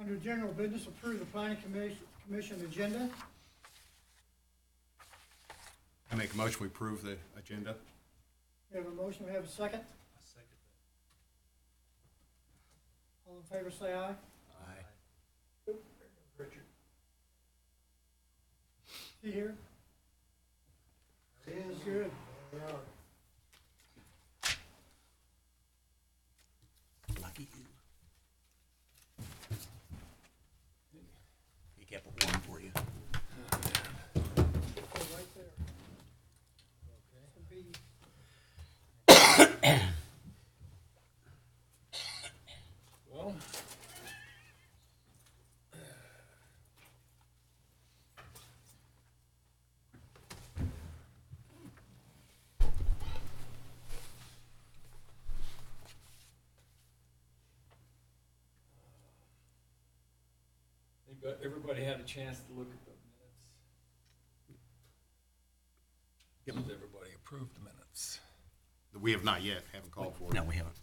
Under general business, approve the planning commission agenda. I make a motion, we approve the agenda. We have a motion, we have a second. I second that. All in favor, say aye. Aye. Richard. See here? It is good. Lucky you. He kept it warm for you. Right there. Should be Well, everybody had a chance to look at the minutes. Yep. Does everybody approve the minutes? We have not yet, haven't called for it. No, we haven't.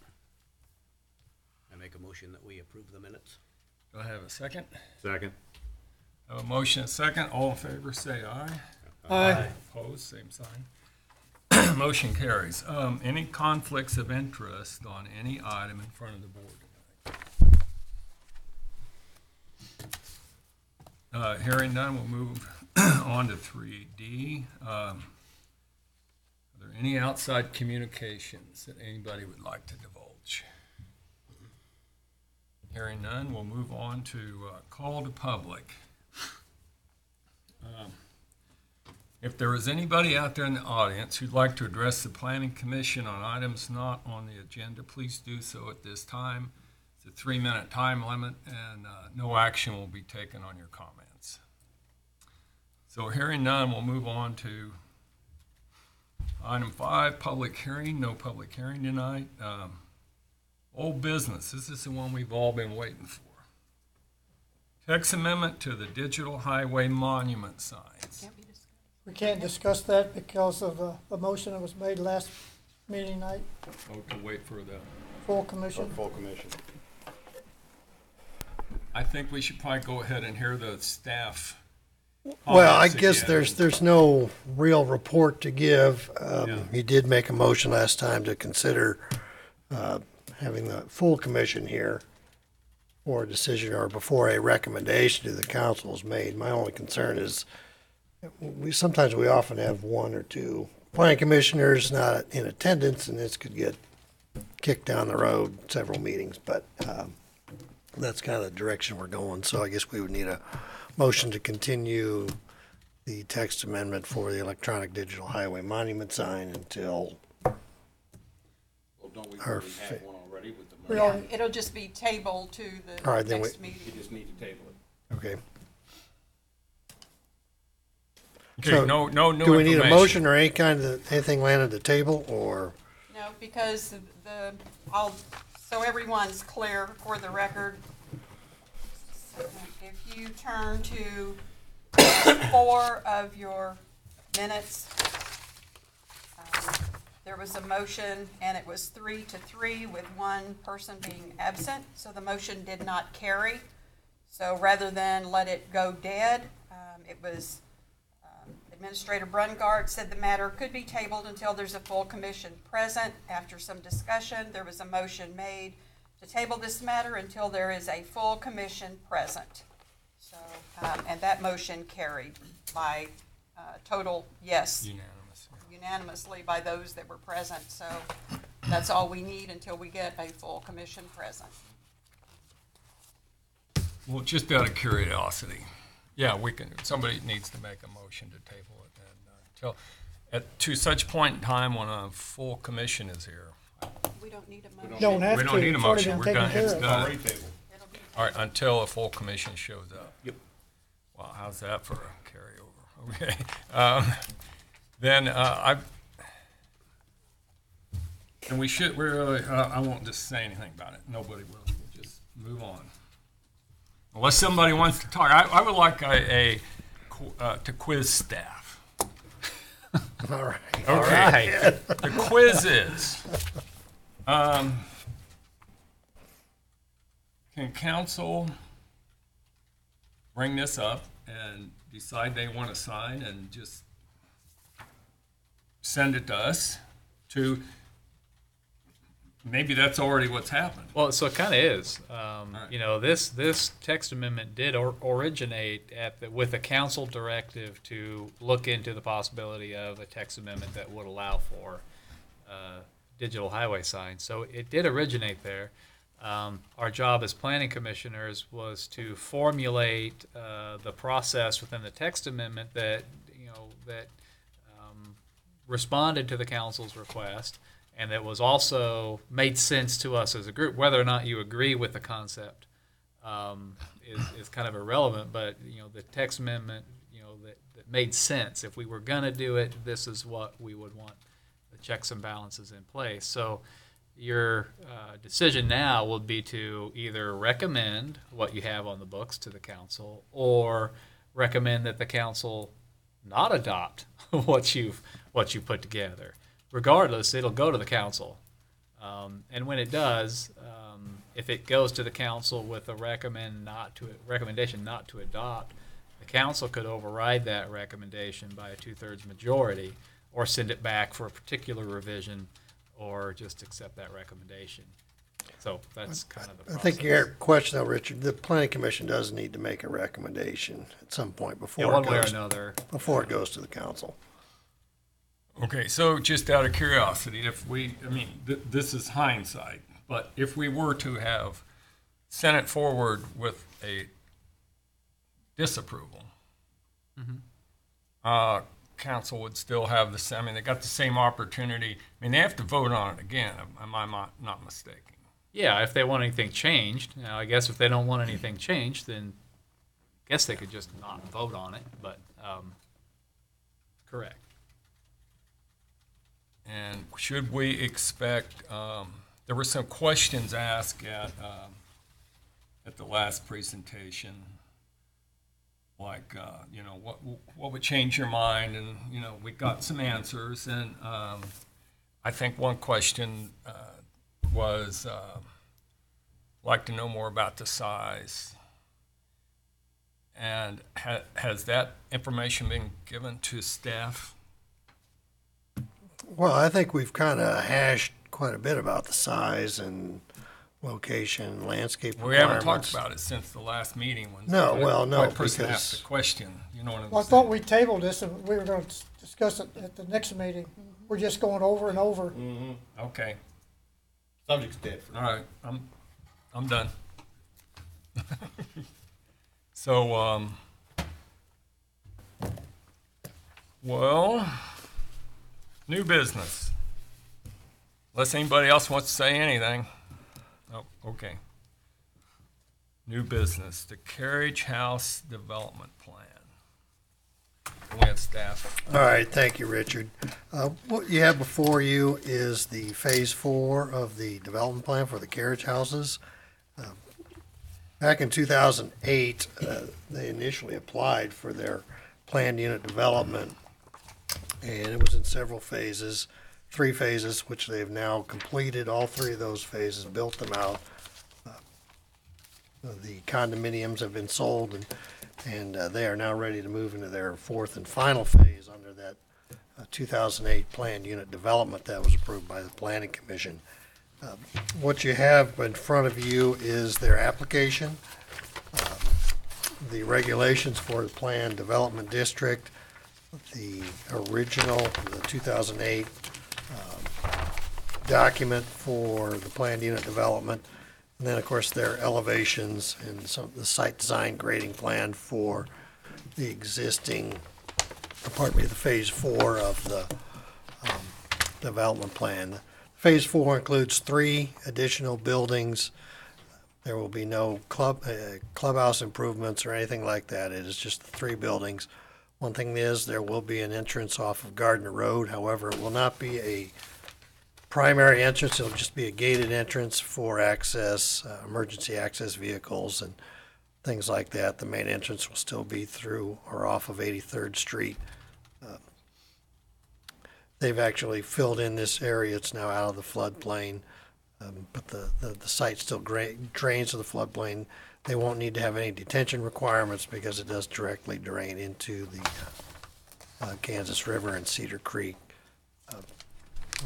I make a motion that we approve the minutes. Do I have a second? Second. I have a motion and a second. All in favor, say aye. Aye. Opposed, same sign. Motion carries. Any conflicts of interest on any item in front of the board tonight? Hearing none, we'll move on to 3D. Are there any outside communications that anybody would like to divulge? Hearing none, we'll move on to call to public. If there is anybody out there in the audience who'd like to address the Planning Commission on items not on the agenda, please do so at this time. It's a 3-minute time limit, and no action will be taken on your comments. So hearing none, we'll move on to item 5, public hearing. No public hearing tonight. Old business. This is the one we've all been waiting for. Text amendment to the digital highway monument signs. We can't discuss that because of a motion that was made last meeting night, Oh, to wait for the. full commission. Full commission. I think we should probably go ahead and hear the staff. Well, I comments guess again. there's no real report to give. Yeah. He did make a motion last time to consider having the full commission here for a decision or before a recommendation to the council is made. My only concern is sometimes we often have one or two planning commissioners not in attendance, and this could get kicked down the road several meetings, but that's kind of the direction we're going. So I guess we would need a motion to continue the text amendment for the electronic digital highway monument sign until, Well, don't we Our already have fa- one already with the We money? already- It'll just be tabled to the All right, then next You meeting. just need to table it. okay. Okay, So, no new Do we need a information. motion or any kind of, anything land at the table, or? No, because so everyone's clear for the record. If you turn to 4 of your minutes, there was a motion and it was 3-3 with one person being absent, so the motion did not carry. So rather than let it go dead, it was Administrator Brungart said the matter could be tabled until there's a full commission present. After some discussion, there was a motion made to table this matter until there is a full commission present. So, and that motion carried by total yes, Unanimous. unanimously by those that were present. So that's all we need until we get a full commission present. Well, just out of curiosity, yeah, we can, somebody needs to make a motion to table it until, to such point in time when a full commission is here. We don't need a motion. Don't have We to. don't need a It's already motion, been we're taken done, care it's of. done. Already tabled. It'll be All right, until a full commission shows up. Yep. Wow, how's that for a carryover? Okay. Then and we should, I won't just say anything about it. Nobody will. We'll just move on. Unless somebody wants to talk. I would like to quiz staff. All right. Okay. The quiz is, can council bring this up and decide they want to sign and just send it to us to, maybe that's already what's happened. Well, so it kind of is. You know, this text amendment did originate with a council directive to look into the possibility of a text amendment that would allow for digital highway signs. So it did originate there. Our job as planning commissioners was to formulate the process within the text amendment that responded to the council's request, and that was also made sense to us as a group. Whether or not you agree with the concept is kind of irrelevant, but the text amendment that made sense. If we were going to do it, this is what we would want, the checks and balances in place. So your decision now would be to either recommend what you have on the books to the council, or recommend that the council not adopt what you put together. Regardless, it'll go to the council, and when it does, if it goes to the council with a recommendation not to adopt, the council could override that recommendation by a 2/3 majority, or send it back for a particular revision, or just accept that recommendation. So that's kind of the process. I think your question, though, Richard, the planning commission does need to make a recommendation at some point before one it way or goes, another. before it goes to the council. Okay, so just out of curiosity, this is hindsight, but if we were to have sent it forward with a disapproval, council would still have the same, they got the same opportunity. They have to vote on it again, am I not mistaken? Yeah, if they want anything changed. Now, I guess if they don't want anything changed, then I guess they could just not vote on it, but correct. And should we expect, there were some questions asked at the last presentation, like, what would change your mind? And, we got some answers. And I think one question was, like to know more about the size. And has that information been given to staff? Well, I think we've kind of hashed quite a bit about the size and location, landscape We haven't requirements. talked about it since the last meeting when No, well, no, that person because- asked the question. You know what I'm Well, I saying? thought we tabled this and we were going to discuss it at the next meeting. We're just going over and over. Okay, Subject's dead for all right, I'm done. So, well, new business. Unless anybody else wants to say anything. Oh, okay. New business, the Carriage House Development Plan. We have staff. All right, thank you, Richard. What you have before you is the Phase 4 of the development plan for the carriage houses. Back in 2008, they initially applied for their planned unit development, and it was in several phases, 3 phases, which they've now completed. All 3 of those phases, built them out. The condominiums have been sold, and they are now ready to move into their 4th and final phase under that 2008 planned unit development that was approved by the Planning Commission. What you have in front of you is their application, the regulations for the planned development district, the original, the 2008 document for the planned unit development, and then, of course, their elevations and some of the site design grading plan for the existing, the Phase 4 of the development plan. Phase 4 includes 3 additional buildings. There will be no clubhouse improvements or anything like that. It is just the 3 buildings. One thing is, there will be an entrance off of Gardner Road. However, it will not be a primary entrance. It'll just be a gated entrance for access, emergency access vehicles and things like that. The main entrance will still be through or off of 83rd Street. They've actually filled in this area. It's now out of the floodplain, but the site still drains to the floodplain. They won't need to have any detention requirements because it does directly drain into the Kansas River and Cedar Creek.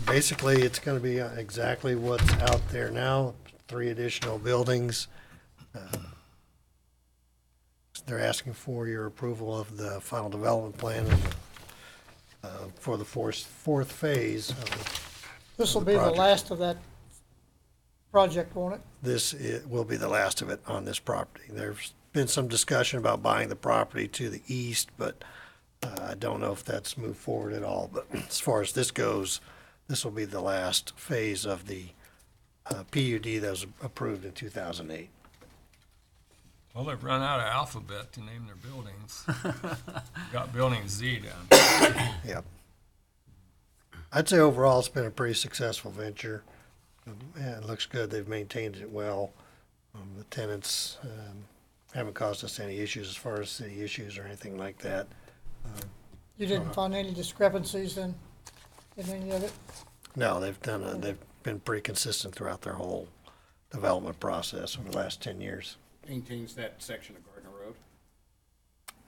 Basically, it's going to be exactly what's out there now, 3 additional buildings. They're asking for your approval of the final development plan for the fourth phase of This will the be the project. last of that project, won't it? will be the last of it on this property. There's been some discussion about buying the property to the east, but I don't know if that's moved forward at all. But as far as this goes, this will be the last phase of the PUD that was approved in 2008. Well, they've run out of alphabet to name their buildings. Got building Z down. Yep. I'd say overall it's been a pretty successful venture. Yeah, it looks good. They've maintained it well. The tenants haven't caused us any issues as far as city issues or anything like that. You didn't find any discrepancies in any of it? No, they've been pretty consistent throughout their whole development process over the last 10 years. Maintains that section of Gardner Road.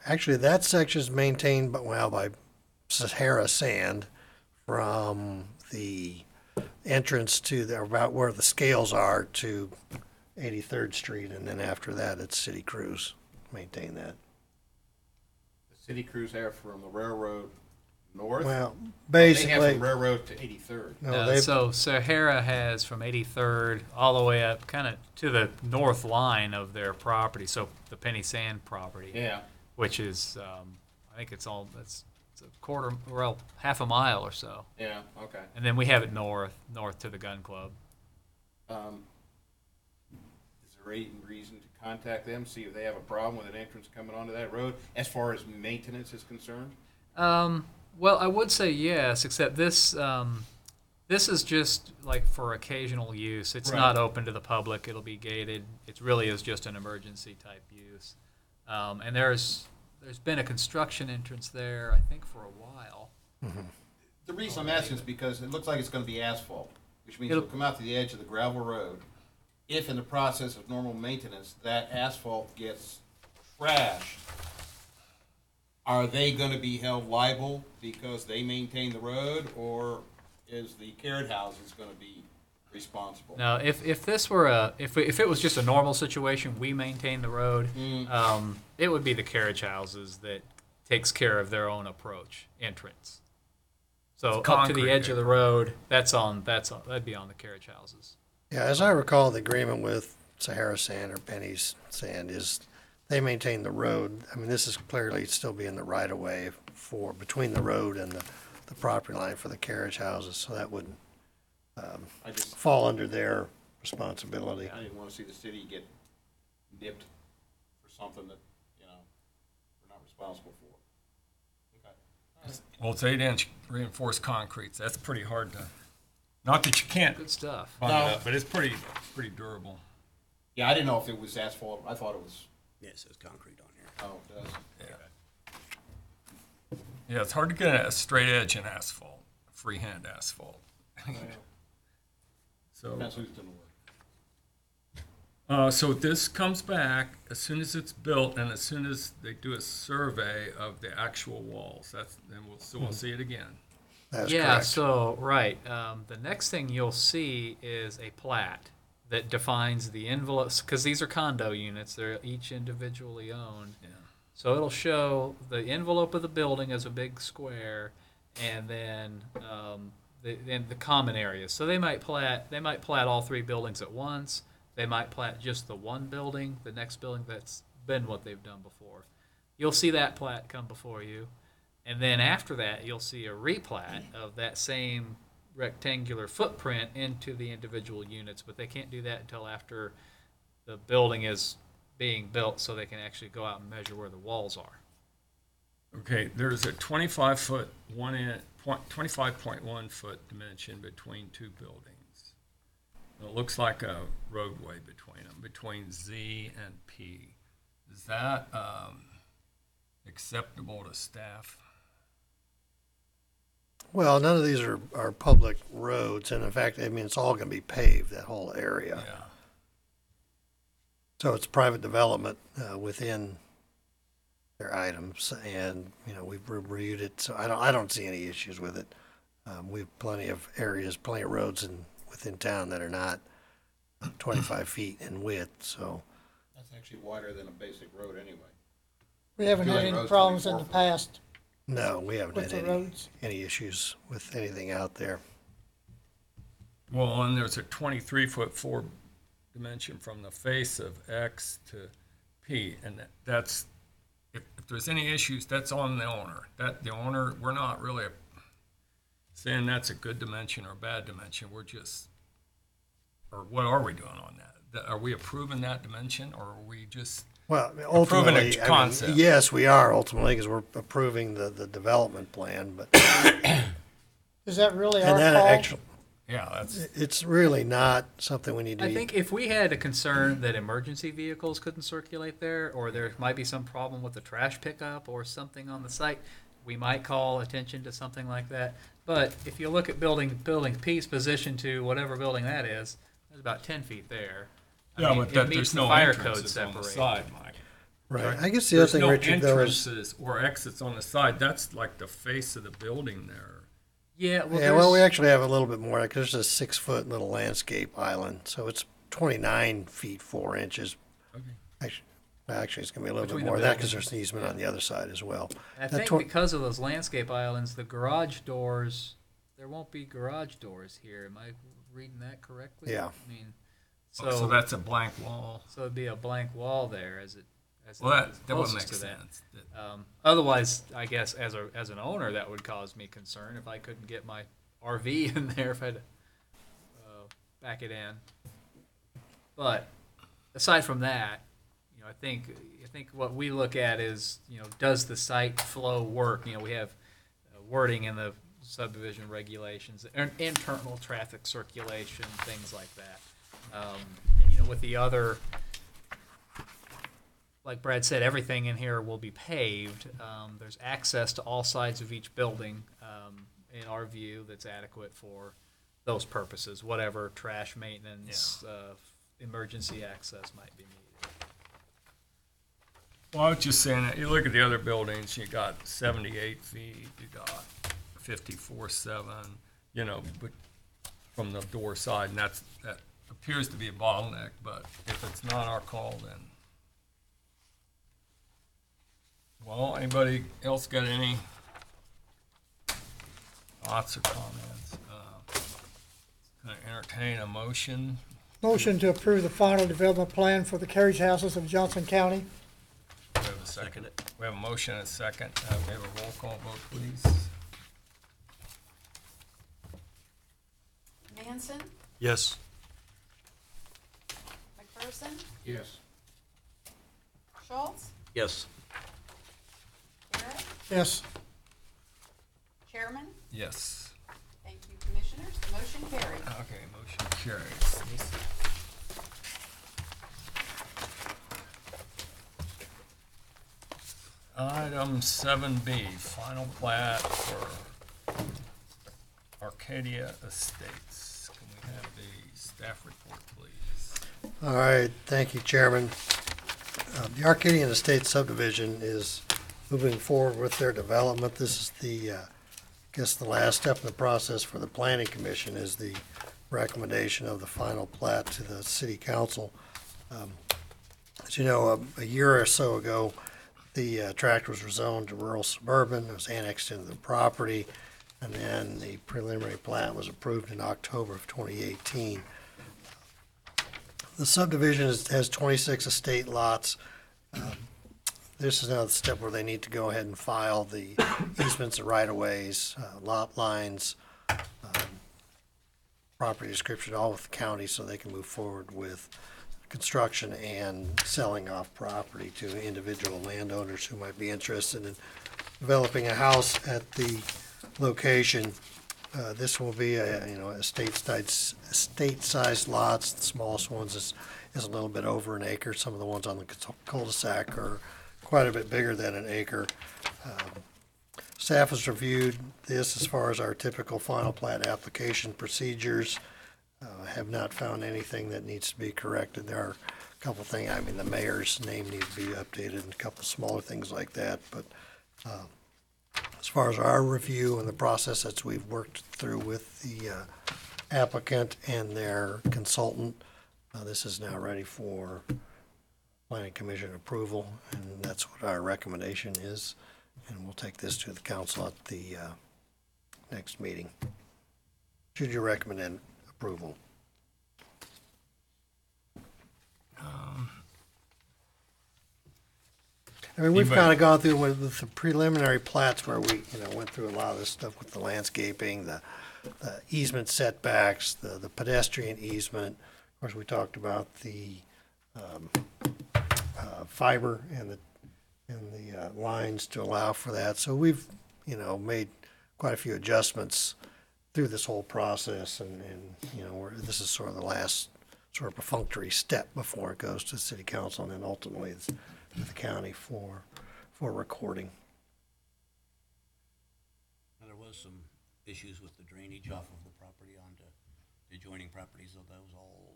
Actually, that section is maintained by Sahara Sand from the entrance to about where the scales are to 83rd Street, and then after that, it's City Crews maintain that. The city crews there from the railroad north. Well, They have basically, from railroad to 83rd. no, they've, So Sahara has from 83rd all the way up kind of to the north line of their property, so the Penny Sand property, Yeah. which is, I think it's a quarter, well, half a mile or so. Yeah. Okay. And then we have it north to the gun club. Is there any reason to contact them, see if they have a problem with an entrance coming onto that road, as far as maintenance is concerned? Well, I would say yes, except this is just like for occasional use. It's Right. not open to the public. It'll be gated. It really is just an emergency type use. And there's been a construction entrance there, I think, for a while. The reason I'm asking is because it looks like it's going to be asphalt, which means It'll- it'll come out to the edge of the gravel road. If in the process of normal maintenance, that asphalt gets trashed, are they going to be held liable because they maintain the road, or is the carrot houses going to be responsible? Now, if this were if it was just a normal situation, we maintain the road. It would be the carriage houses that takes care of their own entrance. So It's up to the concrete edge of the road, that'd be on the carriage houses. yeah, as I recall, the agreement with Sahara Sand or Penny's Sand is they maintain the road. I mean, this is clearly still being the right of way for between the road and the property line for the carriage houses, so that would I just, fall under their responsibility. I didn't want to see the city get nipped for something that, we're not responsible for. Okay. Well, it's 8-inch reinforced concrete. So that's pretty hard to, not that you can't Good stuff. bung No. it up, but it's pretty durable. Yeah, I didn't know if it was asphalt. I thought it was, Yeah, it says concrete on here. oh, it does. Yeah, it's hard to get a straight edge in asphalt, freehand asphalt. So, Depends who's doing the work. so this comes back as soon as it's built and as soon as they do a survey of the actual walls. Then we'll see it again. That's Yeah, correct. so, right. The next thing you'll see is a plat that defines the envelopes, because these are condo units. They're each individually owned. Yeah. So it'll show the envelope of the building as a big square, and then the common areas. So they might plat all 3 buildings at once. They might plat just the one building, the next building. That's been what they've done before. You'll see that plat come before you, and then after that, you'll see a replat of that same rectangular footprint into the individual units. But they can't do that until after the building is being built, so they can actually go out and measure where the walls are. Okay, there's a 25-foot 25.1 foot dimension between 2 buildings. It looks like a roadway between them, between Z and P. Is that acceptable to staff? Well, none of these are public roads, and in fact, I mean, it's all going to be paved, that whole area. Yeah. So it's private development within their items, and, you know, we've reviewed it, so I don't see any issues with it. We've plenty of areas, plenty of roads within town that are not 25 feet in width, so. That's actually wider than a basic road anyway. We haven't had Two-lane any road's problems in 24 the foot. past No, we haven't with had the roads. any issues with anything out there. Well, and there's a 23-foot four dimension from the face of X to P, and that's, if there's any issues, that's on the owner. That, the owner, we're not really saying that's a good dimension or a bad dimension, we're just, or what are we doing on that? Are we approving that dimension, or are we just, Well, Approving a ultimately, concept. yes, we are ultimately, because we're approving the development plan, but, Is that really our and that call? actually, yeah, that's, it's really not something we need to. I think if we had a concern that emergency vehicles couldn't circulate there, or there might be some problem with the trash pickup or something on the site, we might call attention to something like that. But if you look at building P's position to whatever building that is, there's about 10 feet there. I yeah, mean, but it that meets there's the no fire code entrances on the separate. side, Mike. Right, I guess the other There's thing, no Richard, though, is, entrances or exits on the side, that's like the face of the building there. Yeah, well, yeah, well, we there's- actually have a little bit more, like, there's a 6-foot little landscape island, so it's 29 feet 4 inches. Okay. Actually, it's gonna be a little bit Between the more than that, because buildings. there's an easement on the other side as well. I That think twen- because of those landscape islands, the garage doors, there won't be garage doors here. Am I reading that correctly? Yeah. I mean, So that's a blank wall. so it'd be a blank wall there as it Well, that is would make closest to that. sense. Otherwise, I guess as an owner, that would cause me concern if I couldn't get my RV in there if I had to back it in. But aside from that, you know, I think what we look at is, you know, does the site flow work? You know, we have wording in the subdivision regulations, internal traffic circulation, things like that. And, you know, with the other, like Brad said, everything in here will be paved. There's access to all sides of each building, in our view, that's adequate for those purposes, whatever trash maintenance, emergency access might be needed. Well, I was just saying that you look at the other buildings, you got 78 feet, you got 54.7, you know, but from the door side, and that appears to be a bottleneck, but if it's not our call, then. Well, anybody else got any thoughts or comments? Can I entertain a motion? Motion to approve the final development plan for the carriage houses of Johnson County. We have a second. We have a motion and a second. We have a roll call vote, please. Manson, Yes. McPherson, Yes. Schultz, Yes. Garrett, Yes. Chairman. Yes. Thank you, Commissioners. The motion carried. Okay, motion carries. Item 7B, final plat for Arcadia Estates. Can we have the staff report, please? All right, thank you, Chairman. The Arcadian Estates subdivision is moving forward with their development. This is the, I guess, the last step in the process for the Planning Commission is the recommendation of the final plat to the City Council. As you know, a year or so ago, the tract was rezoned to rural suburban. It was annexed into the property, and then the preliminary plat was approved in October of 2018. The subdivision has 26 estate lots. This is now the step where they need to go ahead and file the easements and right-of-ways, lot lines, property description, all with the county, so they can move forward with construction and selling off property to individual landowners who might be interested in developing a house at the location. This will be a state-sized lots. The smallest ones is a little bit over an acre. Some of the ones on the cul-de-sac are quite a bit bigger than an acre. Staff has reviewed this as far as our typical final plat application procedures. Have not found anything that needs to be corrected. There are a couple things, I mean, the mayor's name needs to be updated and a couple smaller things like that, but as far as our review and the process that we've worked through with the applicant and their consultant, this is now ready for planning commission approval, and that's what our recommendation is. And we'll take this to the council at the next meeting. Should you recommend approval? I mean, we've Anybody- kind of gone through with the preliminary plats where we, went through a lot of this stuff with the landscaping, the easement setbacks, the pedestrian easement. Of course, we talked about the fiber and the lines to allow for that. So we've, made quite a few adjustments through this whole process, and this is sort of the last sort of perfunctory step before it goes to the city council and then ultimately it's to the county for recording. There was some issues with the drainage off of the property onto the adjoining properties, so that was all.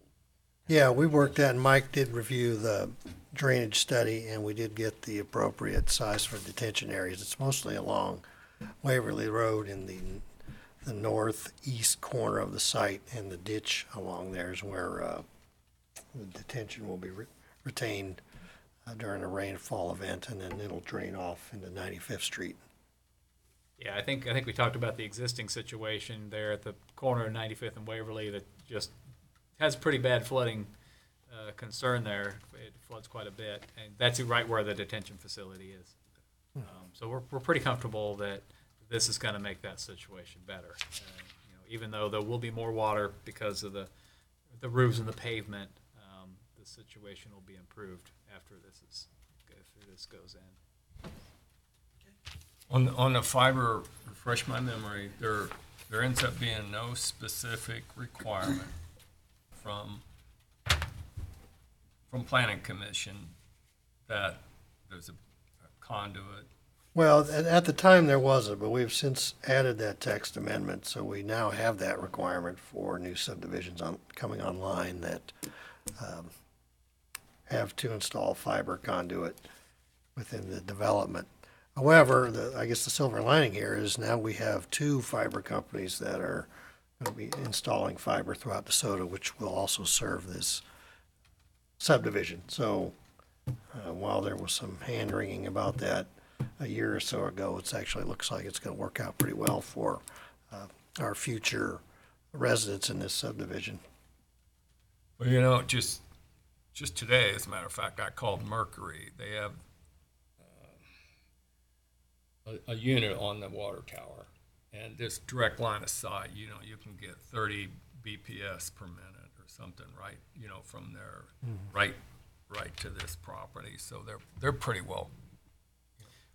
Yeah, we worked that, and Mike did review the drainage study, and we did get the appropriate size for detention areas. It's mostly along Waverly Road in the northeast corner of the site, and the ditch along there is where the detention will be retained during a rainfall event, and then it'll drain off into 95th Street. Yeah, I think we talked about the existing situation there at the corner of 95th and Waverly that just has pretty bad flooding concern there. It floods quite a bit, and that's right where the detention facility is. So we're pretty comfortable that this is going to make that situation better. Even though there will be more water because of the roofs and the pavement, the situation will be improved after this goes in. On the fiber, refresh my memory, there ends up being no specific requirement from planning commission that there's a conduit. Well, at the time there wasn't, but we've since added that text amendment, so we now have that requirement for new subdivisions coming online that have to install fiber conduit within the development. However, I guess the silver lining here is now we have 2 fiber companies that are going to be installing fiber throughout DeSoto, which will also serve this subdivision. So while there was some hand-wringing about that a year or so ago, it actually looks like it's going to work out pretty well for our future residents in this subdivision. Well, just today, as a matter of fact, I called Mercury. They have a unit on the water tower, and this direct line of sight, you can get 30 BPS per minute or something, right? From there, right to this property. So they're pretty well.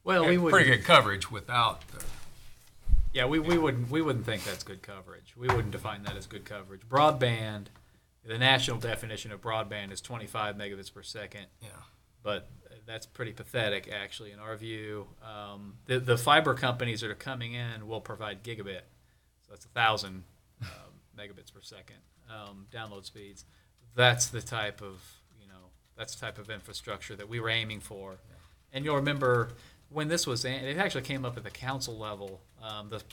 Well, we would pretty good coverage without the. Yeah, we wouldn't think that's good coverage. We wouldn't define that as good coverage. Broadband, the national definition of broadband is 25 megabits per second. Yeah. But that's pretty pathetic, actually, in our view. The fiber companies that are coming in will provide gigabit, so that's 1,000 megabits per second download speeds. That's the type of infrastructure that we were aiming for. Yeah. And you'll remember when this was, it actually came up at the council level,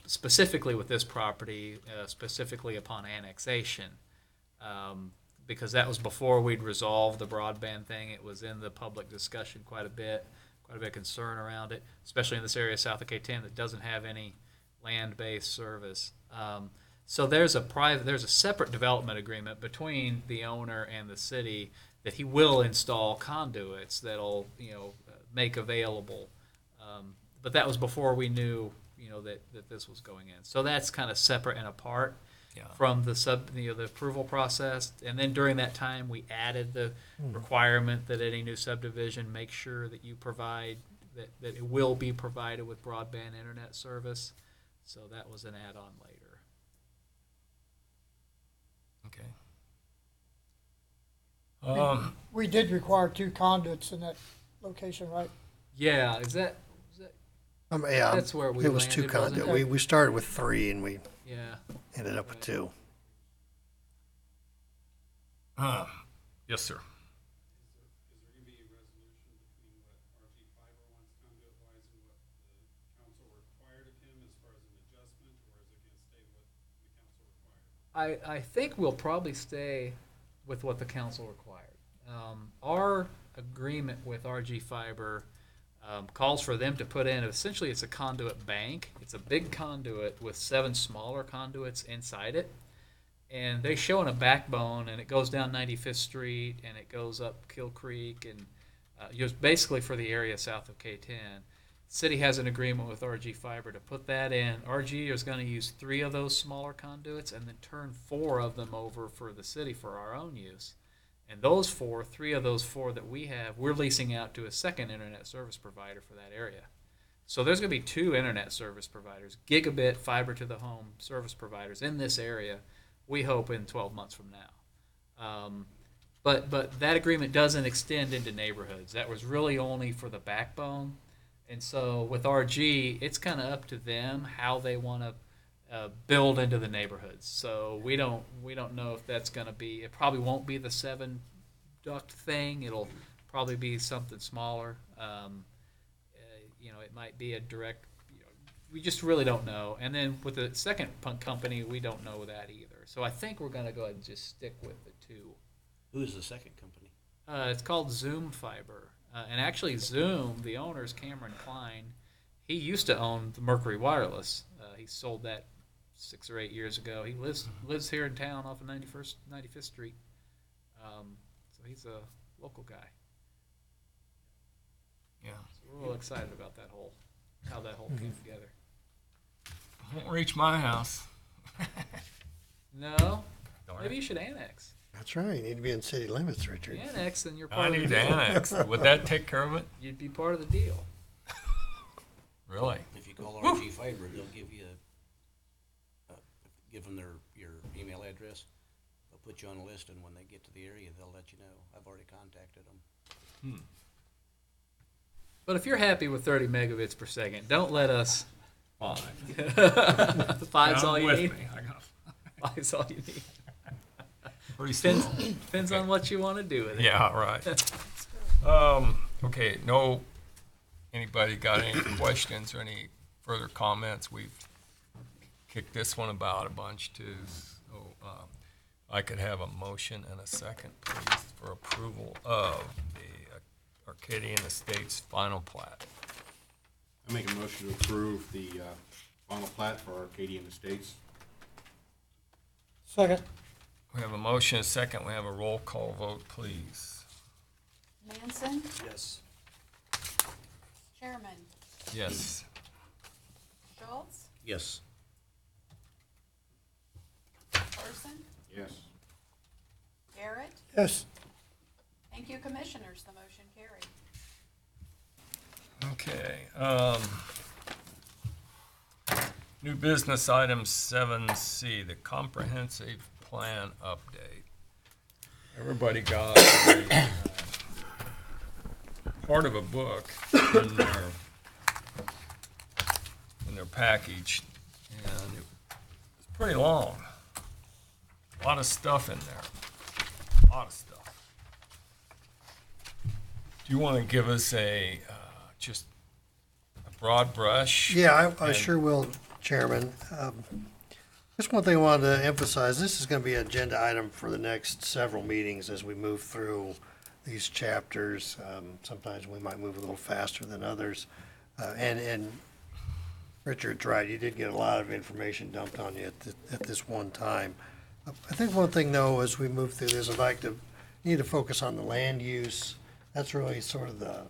specifically with this property, specifically upon annexation. Because that was before we'd resolved the broadband thing. It was in the public discussion quite a bit of concern around it, especially in this area south of K10 that doesn't have any land-based service. So there's a separate development agreement between the owner and the city that he will install conduits that'll make available. But that was before we knew that this was going in. So that's kind of separate and apart. Yeah. From the approval process, and then during that time we added the requirement that any new subdivision make sure that you provide that it will be provided with broadband internet service. So that was an add-on later. Okay. We did require 2 conduits in that location, right? Yeah, is that Yeah, that's where we it was landed, 2 conduit. wasn't it? We started with 3 and we Yeah. ended up with 2. Yes, sir. Is there going to be a resolution between what RG Fiber wants conduit wise and what the council required of him as far as an adjustment, or is it going to stay what the council required? I think we'll probably stay with what the council required. Our agreement with RG Fiber calls for them to put in, essentially it's a conduit bank. It's a big conduit with 7 smaller conduits inside it. And they show in a backbone, and it goes down 95th Street, and it goes up Kill Creek, and just basically for the area south of K10. City has an agreement with RG Fiber to put that in. RG is going to use 3 of those smaller conduits and then turn 4 of them over for the city for our own use. And those 3 of those 4 that we have, we're leasing out to a second internet service provider for that area. So there's going to be 2 internet service providers, gigabit fiber to the home service providers in this area, we hope in 12 months from now. But that agreement doesn't extend into neighborhoods. That was really only for the backbone. And so with RG, it's kind of up to them how they want to build into the neighborhoods. So we don't know if that's going to be. It probably won't be the 7 duct thing. It'll probably be something smaller. It might be a direct. We just really don't know. And then with the second company, we don't know that either. So I think we're going to go ahead and just stick with the 2. Who is the second company? It's called Zoom Fiber. And actually, Zoom, the owner is Cameron Klein. He used to own the Mercury Wireless. He sold that 6 or 8 years ago. He lives here in town off of 95th Street. So he's a local guy. Yeah. So we're real excited about how that whole came together. Won't reach my house. No, Darn maybe it. you should annex. That's right, you need to be in city limits, Richard. You annex, and you're I part of the need to deal. annex. Would that take care of it? You'd be part of the deal. Really? If you call RG Fiber, they'll give you, give them your email address. They'll put you on a list, and when they get to the area, they'll let you know. I've already contacted them. But if you're happy with 30 megabits per second, don't let us. 5. 5's all you with need. Me. I got 5's all you need. pretty slow. Depends on what you want to do with it. Yeah, right. Okay, anybody got any questions or any further comments? We've kicked this one about a bunch too. So I could have a motion and a second, please, for approval of the Arcadian Estates final plat. I make a motion to approve the final plat for Arcadian Estates. Second. We have a motion, a second. We have a roll call vote, please. Manson, Yes. Chairman, Yes. Schultz, Yes. Person, Yes. Garrett. Yes. Thank you, Commissioners. The motion carried. Okay. New business item 7C, the comprehensive plan update. Everybody got part of a book in their package, and it's pretty long. A lot of stuff in there. A lot of stuff. Do you want to give us just a broad brush? Yeah, I sure will, Chairman. Just one thing I wanted to emphasize, this is going to be an agenda item for the next several meetings as we move through these chapters. Sometimes we might move a little faster than others. And Richard's right, you did get a lot of information dumped on you at this one time. I think one thing, though, as we move through this, need to focus on the land use. That's really sort of the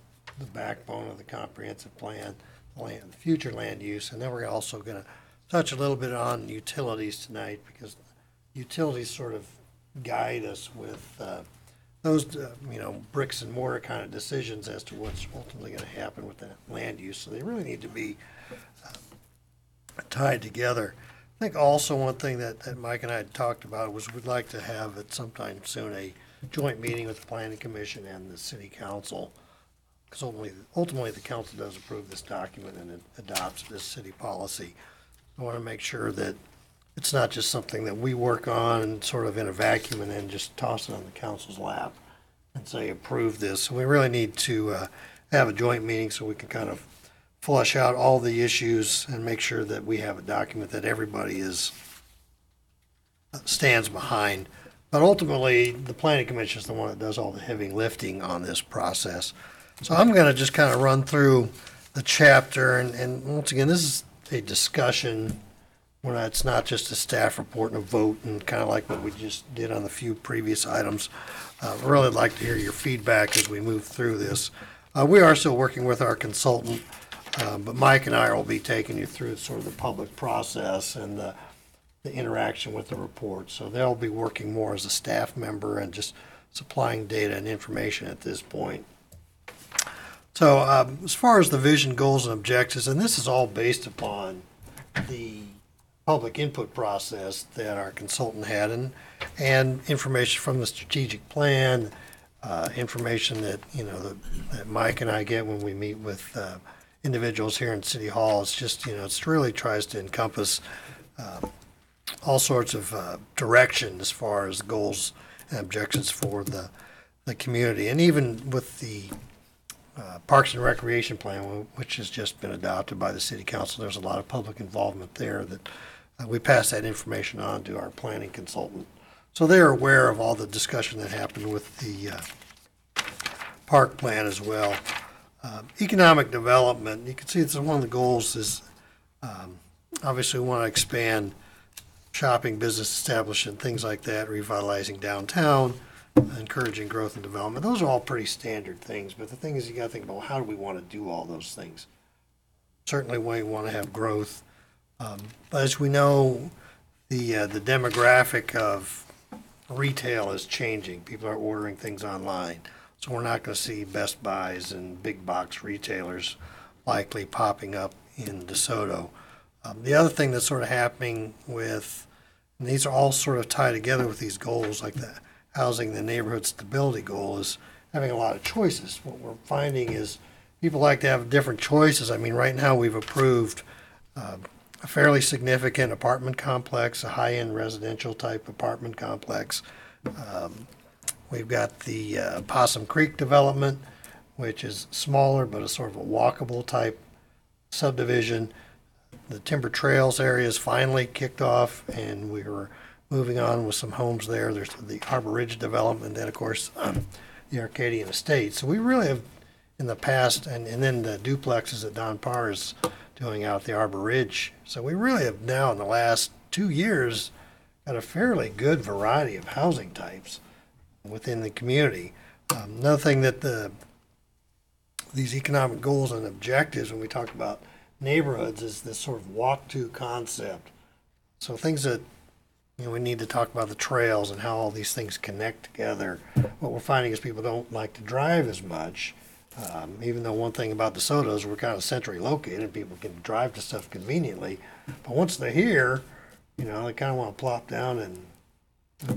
backbone of the comprehensive plan, the future land use. And then we're also going to touch a little bit on utilities tonight, because utilities sort of guide us with those, bricks and mortar kind of decisions as to what's ultimately going to happen with that land use. So they really need to be tied together. I think also one thing that Mike and I had talked about was we'd like to have at some time soon a joint meeting with the Planning Commission and the City Council, because ultimately the council does approve this document and it adopts this city policy. I want to make sure that it's not just something that we work on and sort of in a vacuum and then just toss it on the council's lap and say, approve this. So we really need to have a joint meeting so we can kind of flush out all the issues and make sure that we have a document that everybody stands behind. But ultimately, the planning commission is the one that does all the heavy lifting on this process. So I'm going to just kind of run through the chapter, and once again, this is a discussion when it's not just a staff report and a vote, and kind of like what we just did on the few previous items. I'd really like to hear your feedback as we move through this. We are still working with our consultant, but Mike and I will be taking you through sort of the public process and the interaction with the report. So they'll be working more as a staff member and just supplying data and information at this point. So as far as the vision, goals, and objectives, and this is all based upon the public input process that our consultant had, and information from the strategic plan, information that, that Mike and I get when we meet with individuals here in City Hall. It's just, it really tries to encompass all sorts of direction as far as goals and objectives for the community. And even with the Parks and Recreation Plan, which has just been adopted by the City Council, there's a lot of public involvement there that we pass that information on to our planning consultant. So they're aware of all the discussion that happened with the park plan as well. Economic development, you can see it's one of the goals is obviously we want to expand shopping, business establishment, things like that, revitalizing downtown, encouraging growth and development. Those are all pretty standard things, but the thing is you got to think about how do we want to do all those things. Certainly we want to have growth, but as we know, the demographic of retail is changing. People are ordering things online, so we're not going to see Best Buys and big box retailers likely popping up in DeSoto. The other thing that's sort of happening with, and these are all sort of tied together with these goals, like the housing, the neighborhood stability goal, is having a lot of choices. What we're finding is people like to have different choices. I mean, right now we've approved a fairly significant apartment complex, a high-end residential type apartment complex. We've got the Possum Creek development, which is smaller but a sort of a walkable type subdivision. The Timber Trails area is finally kicked off, and we were moving on with some homes there. There's the Harbor Ridge development, and then, of course, the Arcadian Estates. So we really have, in the past, and then the duplexes that Don Parr is doing out at the Harbor Ridge. So we really have now, in the last 2 years, got a fairly good variety of housing types within the community. Another thing that these economic goals and objectives, when we talk about neighborhoods, is this sort of walk-to concept. So things that, we need to talk about the trails and how all these things connect together. What we're finding is people don't like to drive as much, even though one thing about DeSoto is we're kind of centrally located and people can drive to stuff conveniently. But once they're here, they kind of want to plop down and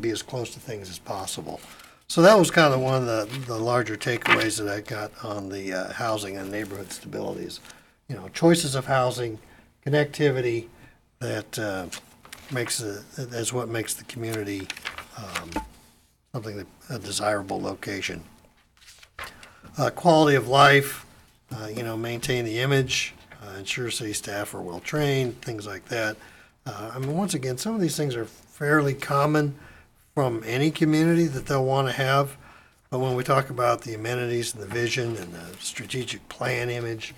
be as close to things as possible. So that was kind of one of the larger takeaways that I got on the housing and neighborhood stabilities. Choices of housing, connectivity, that that's what makes the community something a desirable location. Quality of life, maintain the image, ensure city staff are well trained, things like that. Once again, some of these things are fairly common from any community that they'll want to have. But when we talk about the amenities and the vision and the strategic plan image,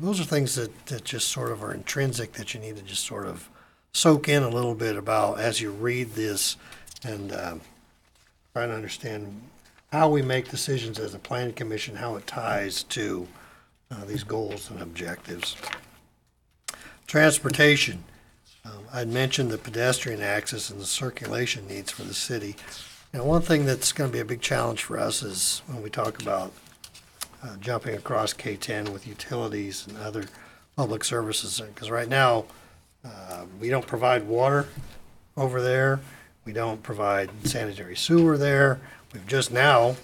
those are things that just sort of are intrinsic that you need to just sort of soak in a little bit about as you read this and try to understand how we make decisions as a planning commission, how it ties to these goals and objectives. Transportation. I'd mentioned the pedestrian access and the circulation needs for the city. One thing that's going to be a big challenge for us is when we talk about jumping across K-10 with utilities and other public services, because right now we don't provide water over there. We don't provide sanitary sewer there. We've just now,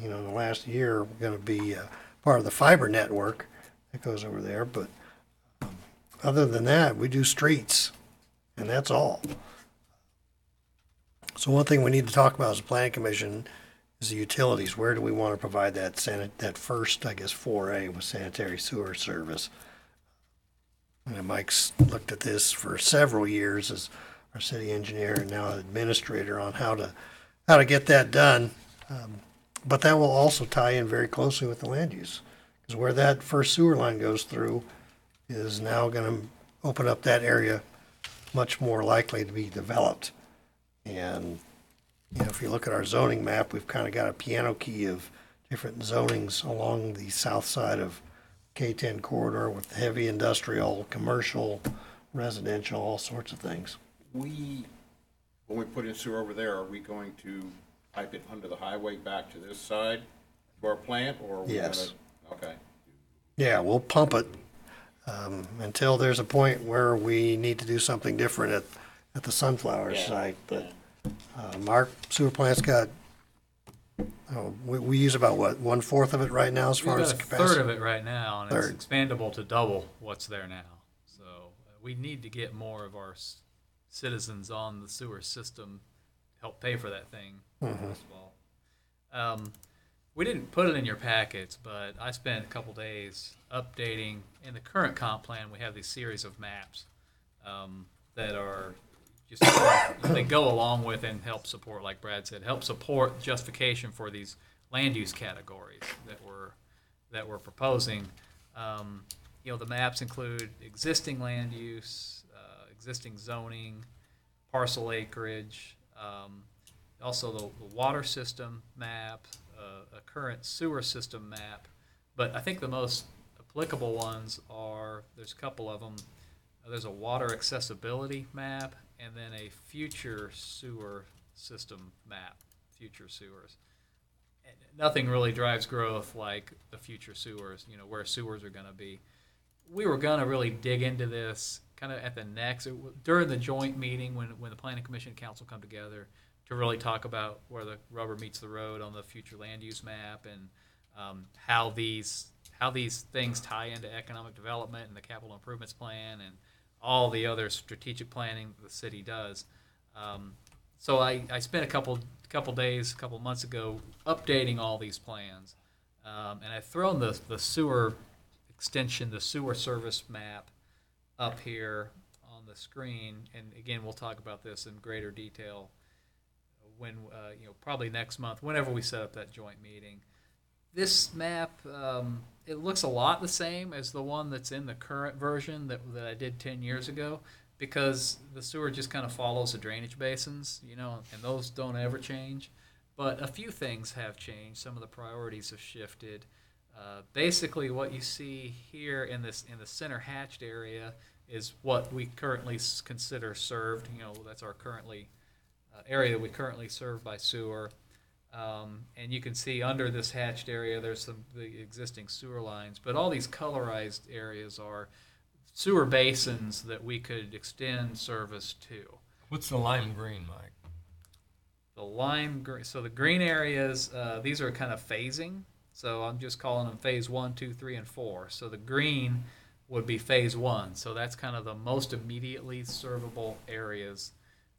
in the last year, we're going to be part of the fiber network that goes over there. But other than that, we do streets. And that's all. So one thing we need to talk about as a planning commission is the utilities. Where do we want to provide that first, I guess, 4A with sanitary sewer service? And Mike's looked at this for several years as our city engineer and now administrator on how to get that done. But that will also tie in very closely with the land use, because where that first sewer line goes through is now going to open up that area much more likely to be developed. And, you know, if you look at our zoning map, we've kind of got a piano key of different zonings along the south side of K-10 corridor with heavy industrial, commercial, residential, all sorts of things. When we put in sewer over there, are we going to pipe it under the highway back to this side to our plant, or are we Yes. gonna? Okay. Yeah, we'll pump it until there's a point where we need to do something different at the sunflower Yeah, site. But our sewer plant's got, we use about what, 1/4 of it right now as We've far got as a the third capacity? of it right now, and Third. it's expandable to double what's there now. So we need to get more of our citizens on the sewer system, help pay for that thing, first of all. We didn't put it in your packets, but I spent a couple days updating. In the current comp plan, we have these series of maps that are just they go along with and help support, like Brad said, help support justification for these land use categories that we're proposing. You know, the maps include existing land use, existing zoning, parcel acreage, also the water system map, a current sewer system map. But I think the most applicable ones are, there's a couple of them. There's a water accessibility map and then a future sewer system map, future sewers. And nothing really drives growth like the future sewers, you know, where sewers are going to be. We were going to really dig into this kind of at the next, during the joint meeting when the Planning Commission and Council come together to really talk about where the rubber meets the road on the future land use map and how these things tie into economic development and the capital improvements plan and all the other strategic planning the city does. So I spent a couple days, a couple months ago, updating all these plans, and I've thrown the sewer extension, the sewer service map, up here on the screen. And again, we'll talk about this in greater detail when you know, probably next month, whenever we set up that joint meeting. This map, it looks a lot the same as the one that's in the current version that I did 10 years ago, because the sewer just kind of follows the drainage basins, you know, and those don't ever change. But a few things have changed. Some of the priorities have shifted. Basically, what you see here in the center hatched area is what we currently consider served. You know, that's our currently area we currently serve by sewer. And you can see under this hatched area, there's the existing sewer lines. But all these colorized areas are sewer basins that we could extend service to. What's the lime green, Mike? The lime green, so the green areas, these are kind of phasing. So I'm just calling them phase 1, 2, 3, and 4. So the green would be phase 1. So that's kind of the most immediately servable areas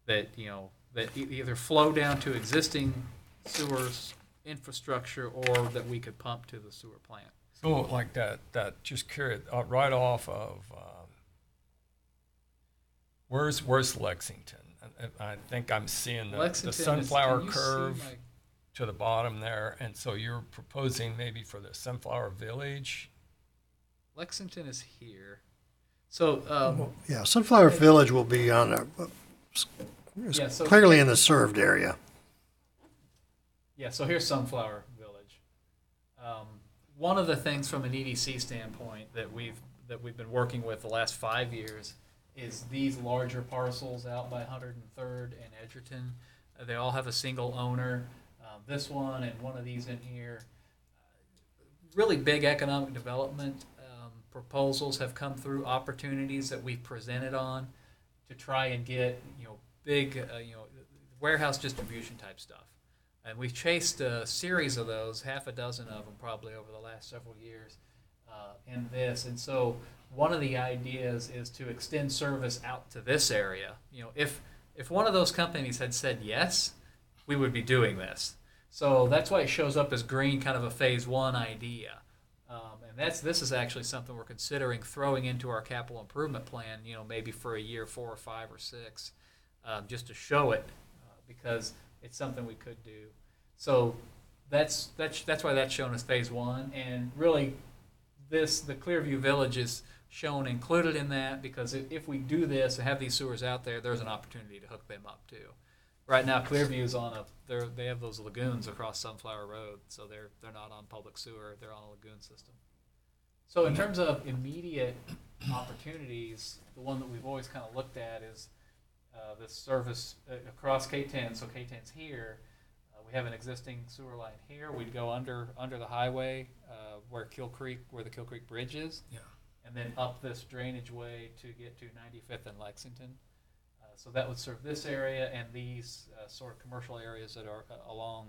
that, you know, that either flow down to existing sewers infrastructure or that we could pump to the sewer plant. So like that just curious, right off of, where's Lexington? I think I'm seeing the sunflower curve to the bottom there. And so you're proposing maybe for the Sunflower Village? Lexington is here. So, Yeah, Sunflower Village will be on so clearly in the served area. yeah, so here's Sunflower Village. One of the things from an EDC standpoint that we've been working with the last 5 years is these larger parcels out by 103rd and Edgerton. They all have a single owner. This one and one of these in here. Really big economic development proposals have come through, opportunities that we've presented on to try and get, you know, big, you know, warehouse distribution type stuff. And we've chased a series of those, half a dozen of them probably over the last several years. in this. And so one of the ideas is to extend service out to this area. You know, if one of those companies had said yes, we would be doing this. So that's why it shows up as green, kind of a phase one idea. And this is actually something we're considering throwing into our capital improvement plan, you know, maybe for a year, 4 or 5 or 6, just to show it, because it's something we could do. So that's why that's shown as phase one. And really, the Clearview Village is shown included in that, because if we do this and have these sewers out there, there's an opportunity to hook them up too. Right now, Clearview's they have those lagoons across Sunflower Road, so they're not on public sewer, they're on a lagoon system. So in terms of immediate opportunities, the one that we've always kind of looked at is this service across K10. So K10's here. We have an existing sewer line here. We'd go under the highway where the Kill Creek Bridge is, Yeah. and then up this drainage way to get to 95th and Lexington. So that would serve this area and these sort of commercial areas that are along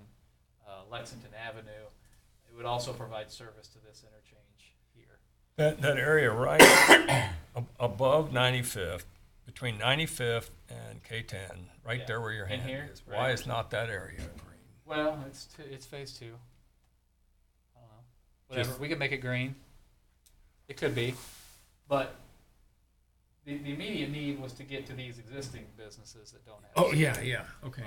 Lexington Avenue. It would also provide service to this interchange here. That area right above 95th, between 95th and K10, right Yeah. there where your In hand here? is. Why Right. is not that area green? Well, it's phase 2. I don't know. Whatever. We could make it green. It could be, but the immediate need was to get to these existing businesses that don't have. Oh, yeah, okay.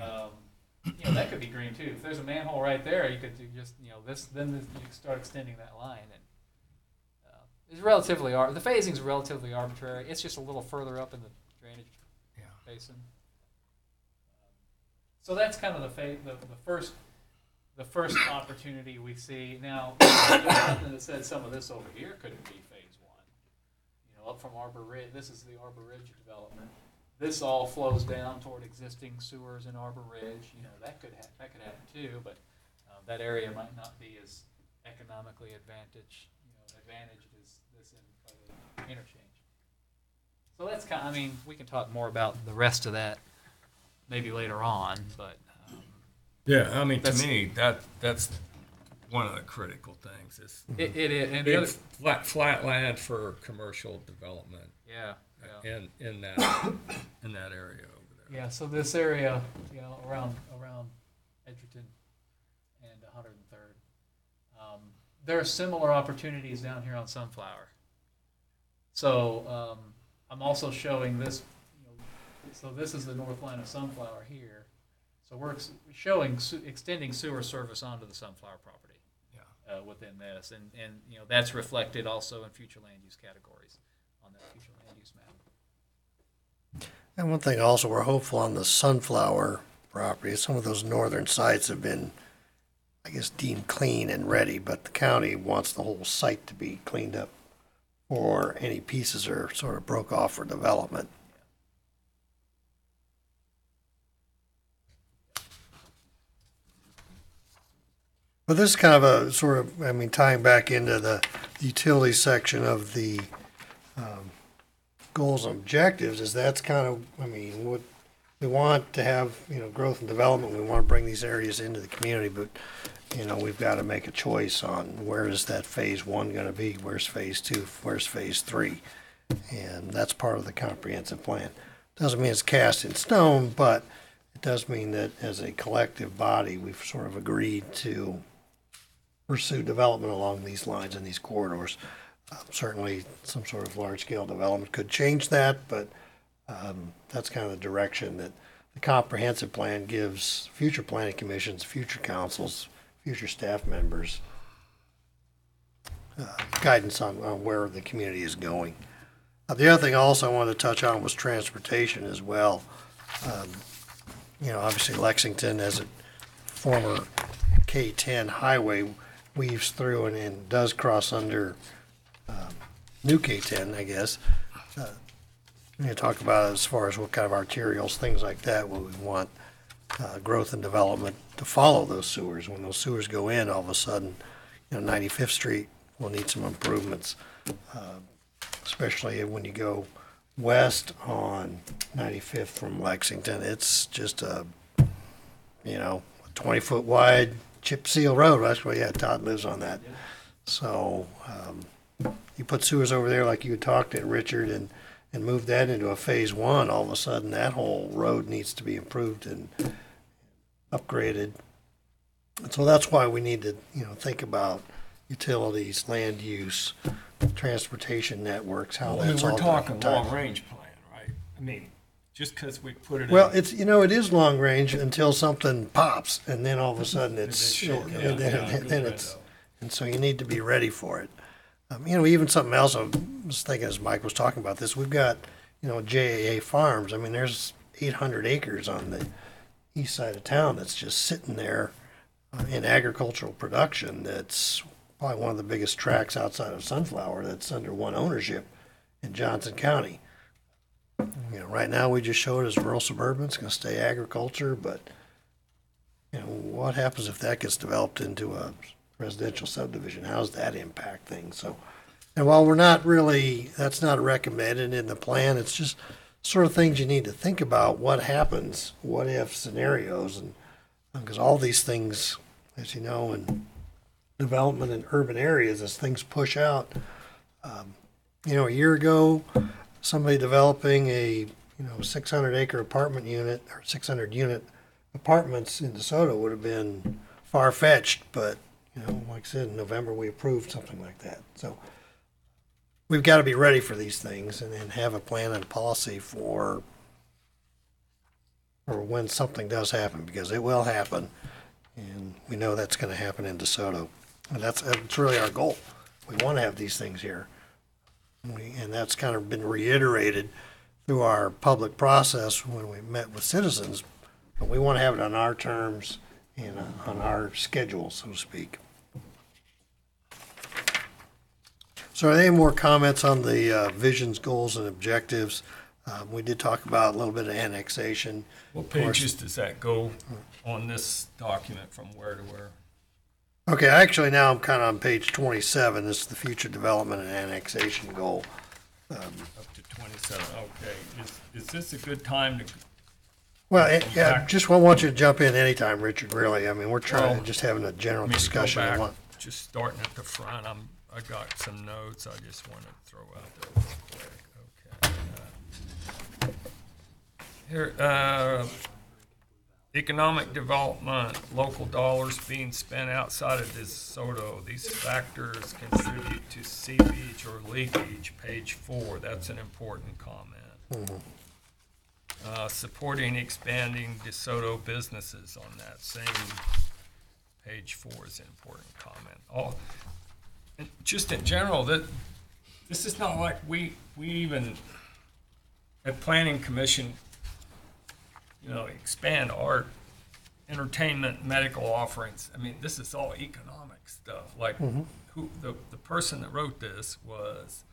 You know, that could be green too. If there's a manhole right there, you could just, you know, you can start extending that line, and it's relatively the phasing's relatively arbitrary. It's just a little further up in the drainage basin. So that's kind of the first opportunity we see. Now, there's something that said some of this over here couldn't be phase 1. You know, up from Arbor Ridge. This is the Arbor Ridge development. This all flows down toward existing sewers in Arbor Ridge. You know, that could happen too, but that area might not be as economically advantaged as this interchange. So that's kind of, I mean, we can talk more about the rest of that maybe later on, but Yeah, I mean, to me, that's one of the critical things. Is it is. And the big other, flat land for commercial development yeah. in that area over there. Yeah, so this area, you know, around Edgerton and 103rd, there are similar opportunities down here on Sunflower. So I'm also showing this. You know, so this is the north line of Sunflower here. So we're showing extending sewer service onto the Sunflower property. Within this, and you know, that's reflected also in future land use categories on that future land use map. And one thing also, we're hopeful on the Sunflower property, some of those northern sites have been, I guess, deemed clean and ready, but the county wants the whole site to be cleaned up, or any pieces are sort of broke off for development. But this is kind of a sort of, I mean, tying back into the utility section of the goals and objectives, is that's kind of, I mean, what we want to have, you know, growth and development. We want to bring these areas into the community, but, you know, we've got to make a choice on where is that phase 1 going to be, where's phase 2, where's phase 3, and that's part of the comprehensive plan. Doesn't mean it's cast in stone, but it does mean that as a collective body, we've sort of agreed to pursue development along these lines and these corridors. Certainly, some sort of large-scale development could change that, but that's kind of the direction that the comprehensive plan gives future planning commissions, future councils, future staff members guidance on where the community is going. The other thing also I wanted to touch on was transportation as well. You know, obviously Lexington, as a former K10 highway, weaves through and does cross under new K10, I guess. You talk about as far as what kind of arterials, things like that, where we want growth and development to follow those sewers. When those sewers go in, all of a sudden, you know, 95th Street will need some improvements, especially when you go west on 95th from Lexington. It's just a, you know, 20-foot wide chip seal road. Actually, yeah, Todd lives on that. So you put sewers over there like you talked to Richard and move that into a phase one, all of a sudden that whole road needs to be improved and upgraded. And so that's why we need to, think about utilities, land use, transportation networks, how I mean, that's we're all talking gonna tie. long-range plan, right? I mean, just because we put it Well, in. it's, it is long range until something pops and then all of a sudden it's, and then it's, and so you need to be ready for it. Even something else I was thinking as Mike was talking about this, we've got, JAA Farms. I mean, there's 800 acres on the east side of town that's just sitting there in agricultural production. That's probably one of the biggest tracts outside of Sunflower that's under one ownership in Johnson County. Right now we just show it as rural suburban. It's going to stay agriculture, but what happens if that gets developed into a residential subdivision? How does that impact things? So, and while that's not recommended in the plan, it's just sort of things you need to think about. What happens? What if scenarios? And because all these things, as you know, in development in urban areas, as things push out, a year ago, somebody developing a 600 acre apartment unit or 600 unit apartments in DeSoto would have been far fetched, but like I said, in November we approved something like that. So we've got to be ready for these things and have a plan and policy for when something does happen, because it will happen, and we know that's going to happen in DeSoto, and that's really our goal. We want to have these things here. And that's kind of been reiterated through our public process when we met with citizens. But we want to have it on our terms and on our schedule, so to speak. So are there any more comments on the visions, goals, and objectives? We did talk about a little bit of annexation. What pages does that go on this document from where to where? Okay, actually now I'm kind of on page 27. This is the future development and annexation goal. Up to 27, okay. Is this a good time to? Well, yeah, back. just want you to jump in anytime, Richard, really. I mean, we're trying Well, to just having a general I mean, to go discussion. back, We want- just starting at the front, I got some notes I just want to throw out there real quick. Okay. Here, economic development, local dollars being spent outside of DeSoto. These factors contribute to seepage or leakage, page 4. That's an important comment. Supporting expanding DeSoto businesses on that same page 4 is an important comment. And just in general, this is not like we even at Planning Commission, expand art, entertainment, medical offerings. I mean, this is all economic stuff. Like who the person that wrote this was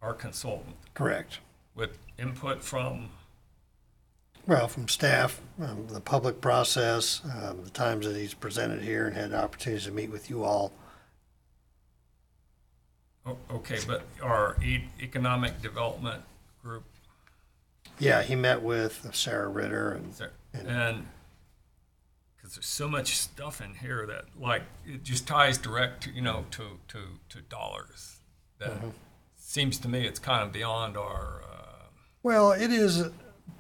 our consultant Correct. with input from. Well, from staff, the public process, the times that he's presented here and had opportunities to meet with you all. Okay, but our economic development group. Yeah, he met with Sarah Ritter and because there's so much stuff in here that it just ties direct to to dollars. That seems to me it's kind of beyond our. Well, it is,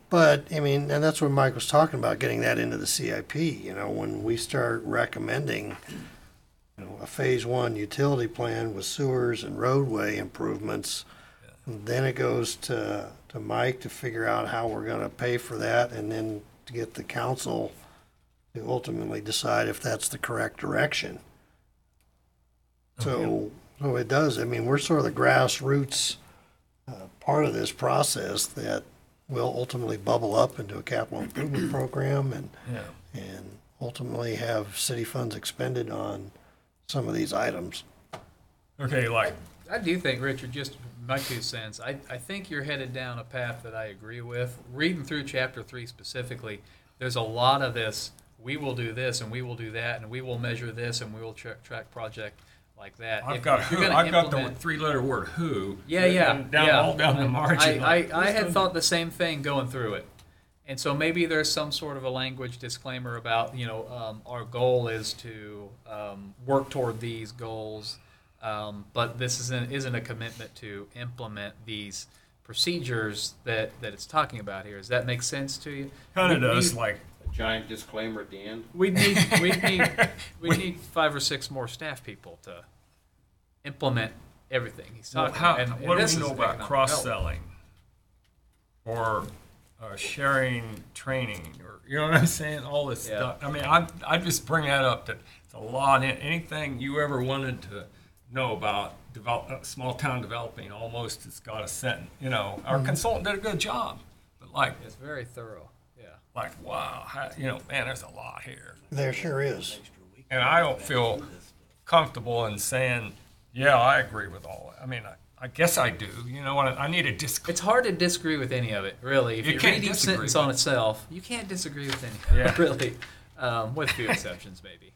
but I mean, and that's what Mike was talking about, getting that into the CIP. When we start recommending, a phase 1 utility plan with sewers and roadway improvements, then it goes to Mike to figure out how we're going to pay for that, and then to get the council to ultimately decide if that's the correct direction. So it does. I mean, we're sort of the grassroots part of this process that will ultimately bubble up into a capital improvement program and ultimately have city funds expended on some of these items. Okay, I do think, Richard, just my 2 cents, I think you're headed down a path that I agree with. Reading through chapter 3 specifically, there's a lot of this, we will do this and we will do that and we will measure this and we will track project like that. I've got you're who. gonna I've got the implement- 3-letter word who. Yeah. All down the margin. I had thought the same thing going through it. And so maybe there's some sort of a language disclaimer about, our goal is to work toward these goals. But this isn't a commitment to implement these procedures that it's talking about here. Does that make sense to you? Kind of We does, need- like, A giant disclaimer at the end. We need 5 or 6 more staff people to implement everything he's well, talking how, about. And what do this we is know about economic cross-selling? Or sharing training, or, you know what I'm saying, all this Yeah. stuff. I mean, I just bring that up, that it's a lot, anything you ever wanted to know about small town developing, almost it's got a sentence, you know. Our consultant did a good job, but like, It's very thorough. Yeah. like, wow, you know, man, there's a lot here. There sure is. And I don't feel comfortable in saying, yeah, I agree with all that. I mean, I guess I do. You know what? I need a It's hard to disagree with any of it, really. If You you can't read each disagree sentence with on it. itself, you can't disagree with any of Yeah. it, really, with a few exceptions, maybe.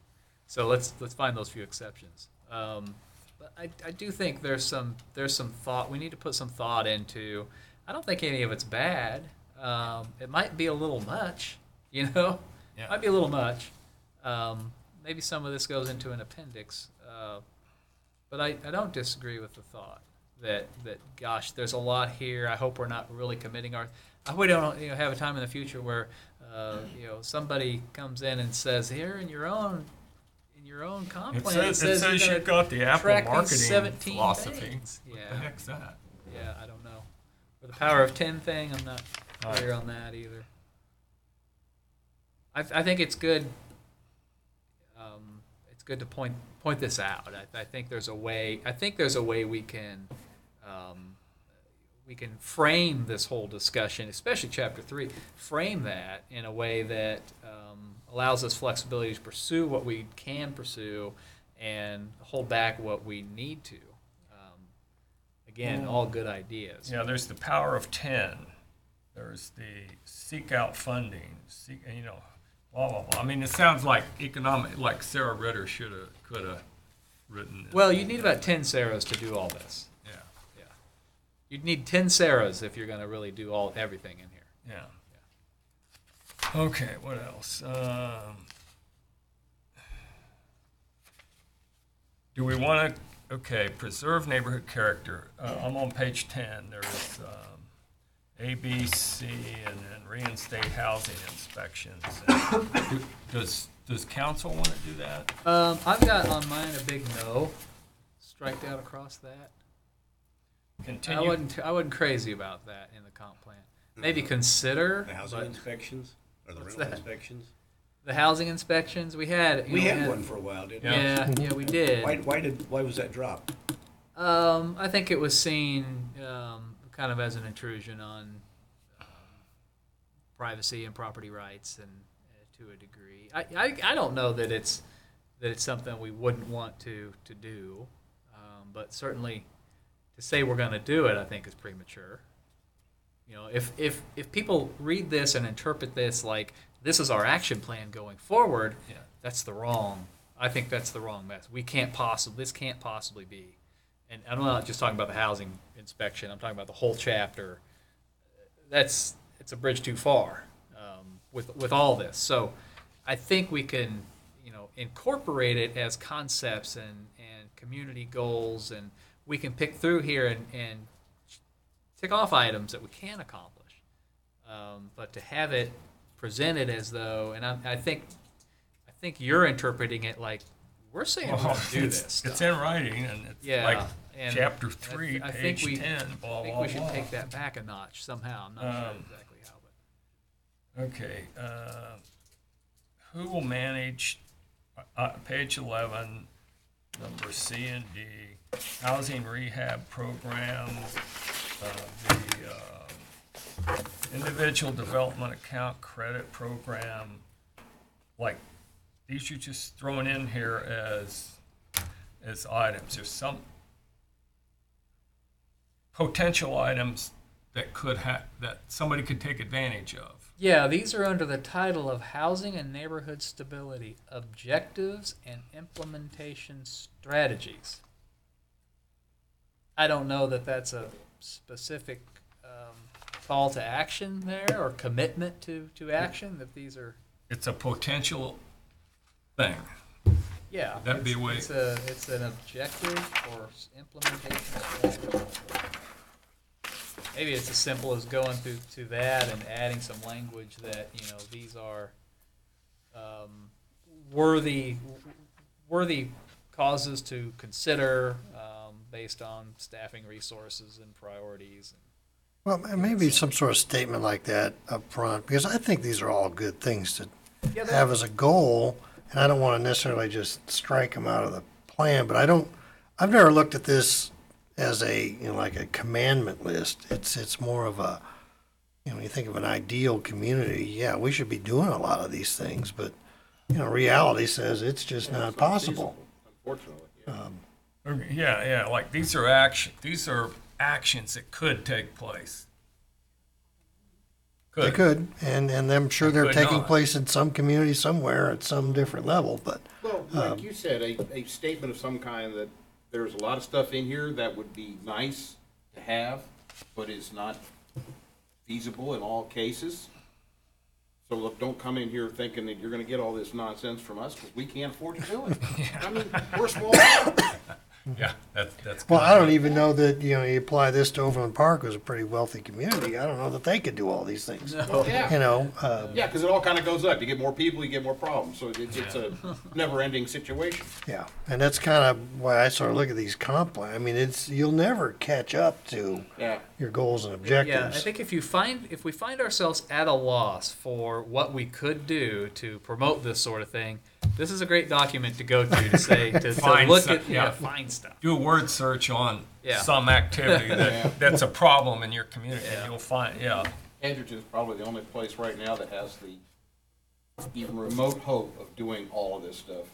So let's find those few exceptions. But I do think there's some thought. We need to put some thought into. I don't think any of it's bad. It might be a little much, you know. Yeah. Might be a little much. Maybe some of this goes into an appendix. But I don't disagree with the thought that gosh, there's a lot here. I hope we're not really committing our. I hope we don't have a time in the future where somebody comes in and says, here in your own comp It plan says, you're you've gonna got the Apple track these marketing 17 philosophy. things. What Yeah. the heck's that? Yeah, I don't know. Or the power of 10 thing, I'm not Right. clear on that either. I think it's good. It's good to point this out. I think there's a way. I think there's a way we can frame this whole discussion, especially Chapter 3. Frame that in a way that allows us flexibility to pursue what we can pursue and hold back what we need to. Again, all good ideas. Yeah, there's the power of 10. There's the seek out funding. Blah blah blah. I mean, it sounds like economic, like Sarah Ritter could have written this. Well, you need about 10 Sarahs to do all this. Yeah, Yeah. You'd need 10 Sarahs if you're going to really do everything in here. yeah. Okay, what else? Do we want to? Okay, preserve neighborhood character. I'm on page 10. There's A, B, C, and then reinstate housing inspections. Does council want to do that? I've got on mine a big no, striked out across that. Continue. I wasn't crazy about that in the comp plan. Maybe consider The housing but inspections, or the What's rental that? inspections? the housing inspections we had. We had one for a while, didn't we? Yeah, we did. Why was that dropped? I think it was seen kind of as an intrusion on privacy and property rights, and to a degree. I don't know that it's something we wouldn't want to do, but certainly to say we're going to do it, I think is premature. You know, if people read this and interpret this like this is our action plan going forward, Yeah. I think that's the wrong mess. This can't possibly be. And I'm not just talking about the housing inspection. I'm talking about the whole chapter. It's a bridge too far with all this. So I think we can, incorporate it as concepts and community goals, and we can pick through here and tick off items that we can accomplish. But to have it presented as though, and I think you're interpreting it like we're saying we're going to do this It's stuff. in writing, and it's Yeah, like and chapter 3, I think page 10, blah, I think blah, we should blah. take that back a notch somehow. I'm not sure exactly how, but Okay, who will manage, page 11, number C and D, housing rehab programs, the individual development account credit program, like, these are just thrown in here as items. There's some potential items that that somebody could take advantage of. yeah, these are under the title of Housing and Neighborhood Stability Objectives and Implementation Strategies. I don't know that that's a specific call to action there or commitment to action. That these are It's a potential thing. Yeah. That'd be a way. It's an objective or implementation strategy. Maybe it's as simple as going through to that and adding some language that, these are worthy causes to consider based on staffing resources and priorities. Well, maybe some sort of statement like that up front, because I think these are all good things to have as a goal, and I don't want to necessarily just strike them out of the plan, but I've never looked at this as like a commandment list. It's more of a, when you think of an ideal community, yeah, we should be doing a lot of these things, but, reality says it's just not possible. Unfortunately, yeah. Yeah, like these are actions that could take place. They could, and I'm sure They they're could taking not. place in some community somewhere at some different level, but Well, like you said, a statement of some kind that there's a lot of stuff in here that would be nice to have, but is not feasible in all cases. So look, don't come in here thinking that you're gonna get all this nonsense from us, because we can't afford to do it. I mean, we're small. Yeah, that's well, good. I don't even know that, you apply this to Overland Park, was a pretty wealthy community. I don't know that they could do all these things. Well, yeah. Yeah, Because it all kind of goes up. You get more people, you get more problems. So it's a never-ending situation. and that's kind of why I sort of look at these comp plans. I mean, you'll never catch up to Yeah. your goals and Yeah, objectives. I think if we find ourselves at a loss for what we could do to promote this sort of thing, this is a great document to go to say to Find look some- at yeah. find stuff. Do a word search on Yeah. some activity Yeah. that's a problem in your community, Yeah. and you'll find, yeah. Edgerton's probably the only place right now that has the even remote hope of doing all of this stuff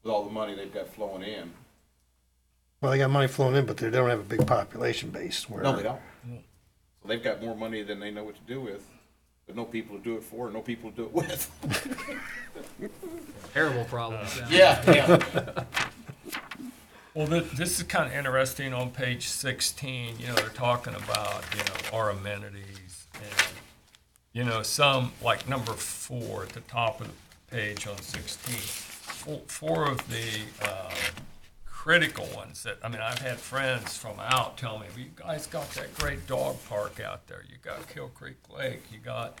with all the money they've got flowing in. Well, they got money flowing in, but they don't have a big population base. Where, No, they don't. So they've got more money than they know what to do with, but no people to do it for, and no people to do it with. Terrible problems. Yeah. Well, this is kind of interesting on page 16. They're talking about, our amenities and, some, like number 4 at the top of the page on 16. Four of the critical ones that, I've had friends from out tell me, well, you guys got that great dog park out there. You got Kill Creek Lake. You got,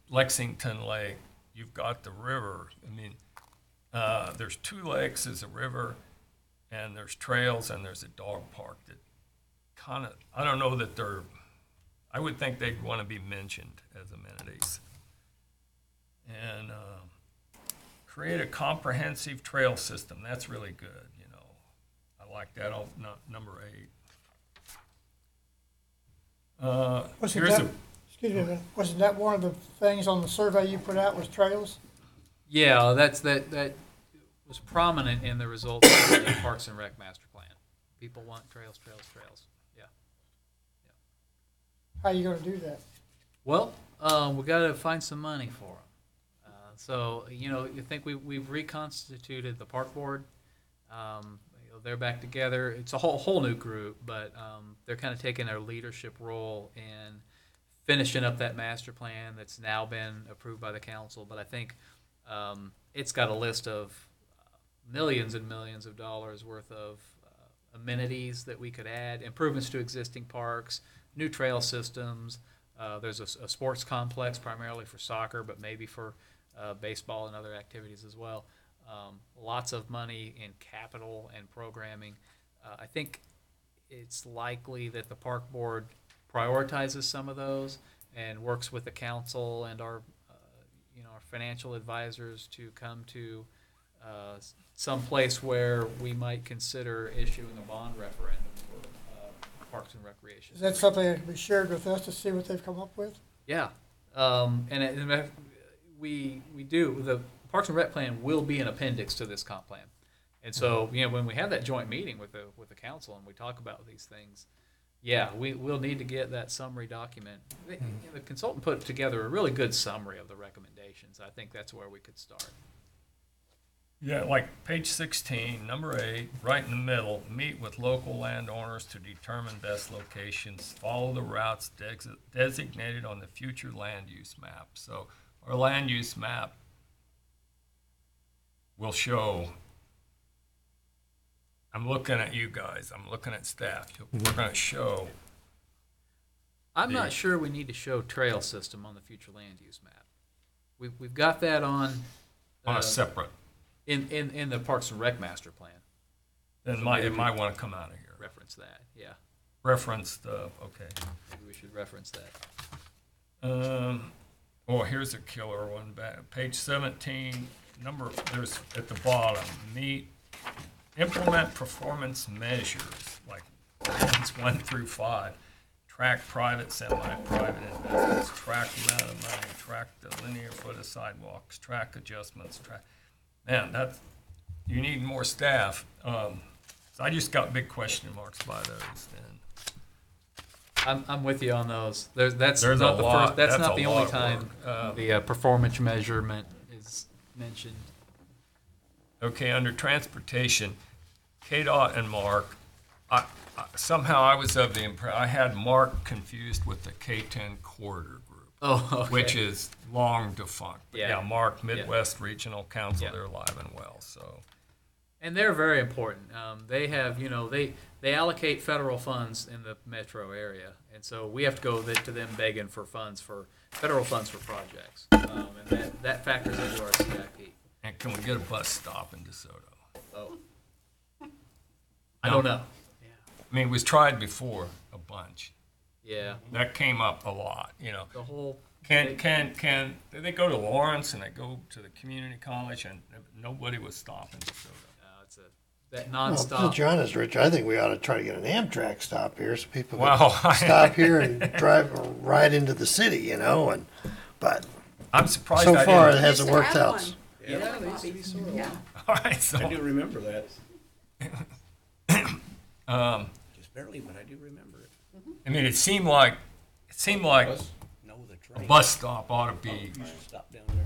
Lexington Lake. You've got the river. There's 2 lakes, there's a river, and there's trails, and there's a dog park that kind of, I don't know that I would think they'd want to be mentioned as amenities. And create a comprehensive trail system. That's really good, I like that. Number 8. Wasn't Here's that, excuse me, a minute. Wasn't that one of the things on the survey you put out was trails? Yeah, that was prominent in the results of the Parks and Rec master plan. People want trails. Yeah. How you gonna do that? Well, we got to find some money for them. So you think we've reconstituted the park board. They're back together. It's a whole new group, but they're kind of taking their leadership role in finishing up that master plan that's now been approved by the council. But I think it's got a list of millions and millions of dollars worth of amenities that we could add, improvements to existing parks, new trail systems. There's a sports complex primarily for soccer, but maybe for baseball and other activities as well. Lots of money in capital and programming. I think it's likely that the park board prioritizes some of those and works with the council and our financial advisors to come to some place where we might consider issuing a bond referendum for Parks and Recreation. Is that something that can be shared with us to see what they've come up with? Yeah, we do. The Parks and Rec plan will be an appendix to this comp plan, and so when we have that joint meeting with the council and we talk about these things, we'll need to get that summary document. The consultant put together a really good summary of the recommendations. I think that's where we could start. Yeah, like page 16, number 8, right in the middle, meet with local landowners to determine best locations, follow the routes designated on the future land use map. So our land use map will show, I'm looking at you guys, I'm looking at staff, we're gonna show, I'm not sure we need to show trail system on the future land use map. We've got that on a separate, in the Parks and Rec master plan. then it might wanna come out of here. Reference that, yeah. Reference the, okay. Maybe we should reference that. Oh, here's a killer one, page 17, there's at the bottom, implement performance measures, like ones 1 through 5. Track private, semi-private investments, track amount of money, track the linear foot of sidewalks, track adjustments, man, you need more staff. So I just got big question marks by those then. I'm with you on those. That's There's not a the lot- first. That's that's not a the lot only of time work. the performance measurement is mentioned. Okay, under transportation, KDOT and Mark, somehow I was of the impression, I had Mark confused with the K-10 corridor group, Oh, okay. which is long defunct. But Yeah. Mark, Midwest Regional Council, Yeah. they're alive and well, so. And they're very important. They have, they allocate federal funds in the metro area, and so we have to go to them begging for federal funds for projects, and that factors into our CIP. And can we get a bus stop in DeSoto? Oh, I don't know. I mean, it was tried before a bunch. Yeah, That came up a lot, the whole. Can they go to Lawrence and they go to the community college and nobody was stopping DeSoto? It's that Well, nonstop. to be honest, Rich, I think we ought to try to get an Amtrak stop here so people Wow. can stop here and drive right into the city, but I'm surprised so I far it didn't. hasn't Used to worked have out. one. Yeah, they used to be sort of. Yeah. All right, I so, do remember that. Just barely, but I do remember it. I mean, it seemed like No, the a train. bus stop ought to be, Stop down there.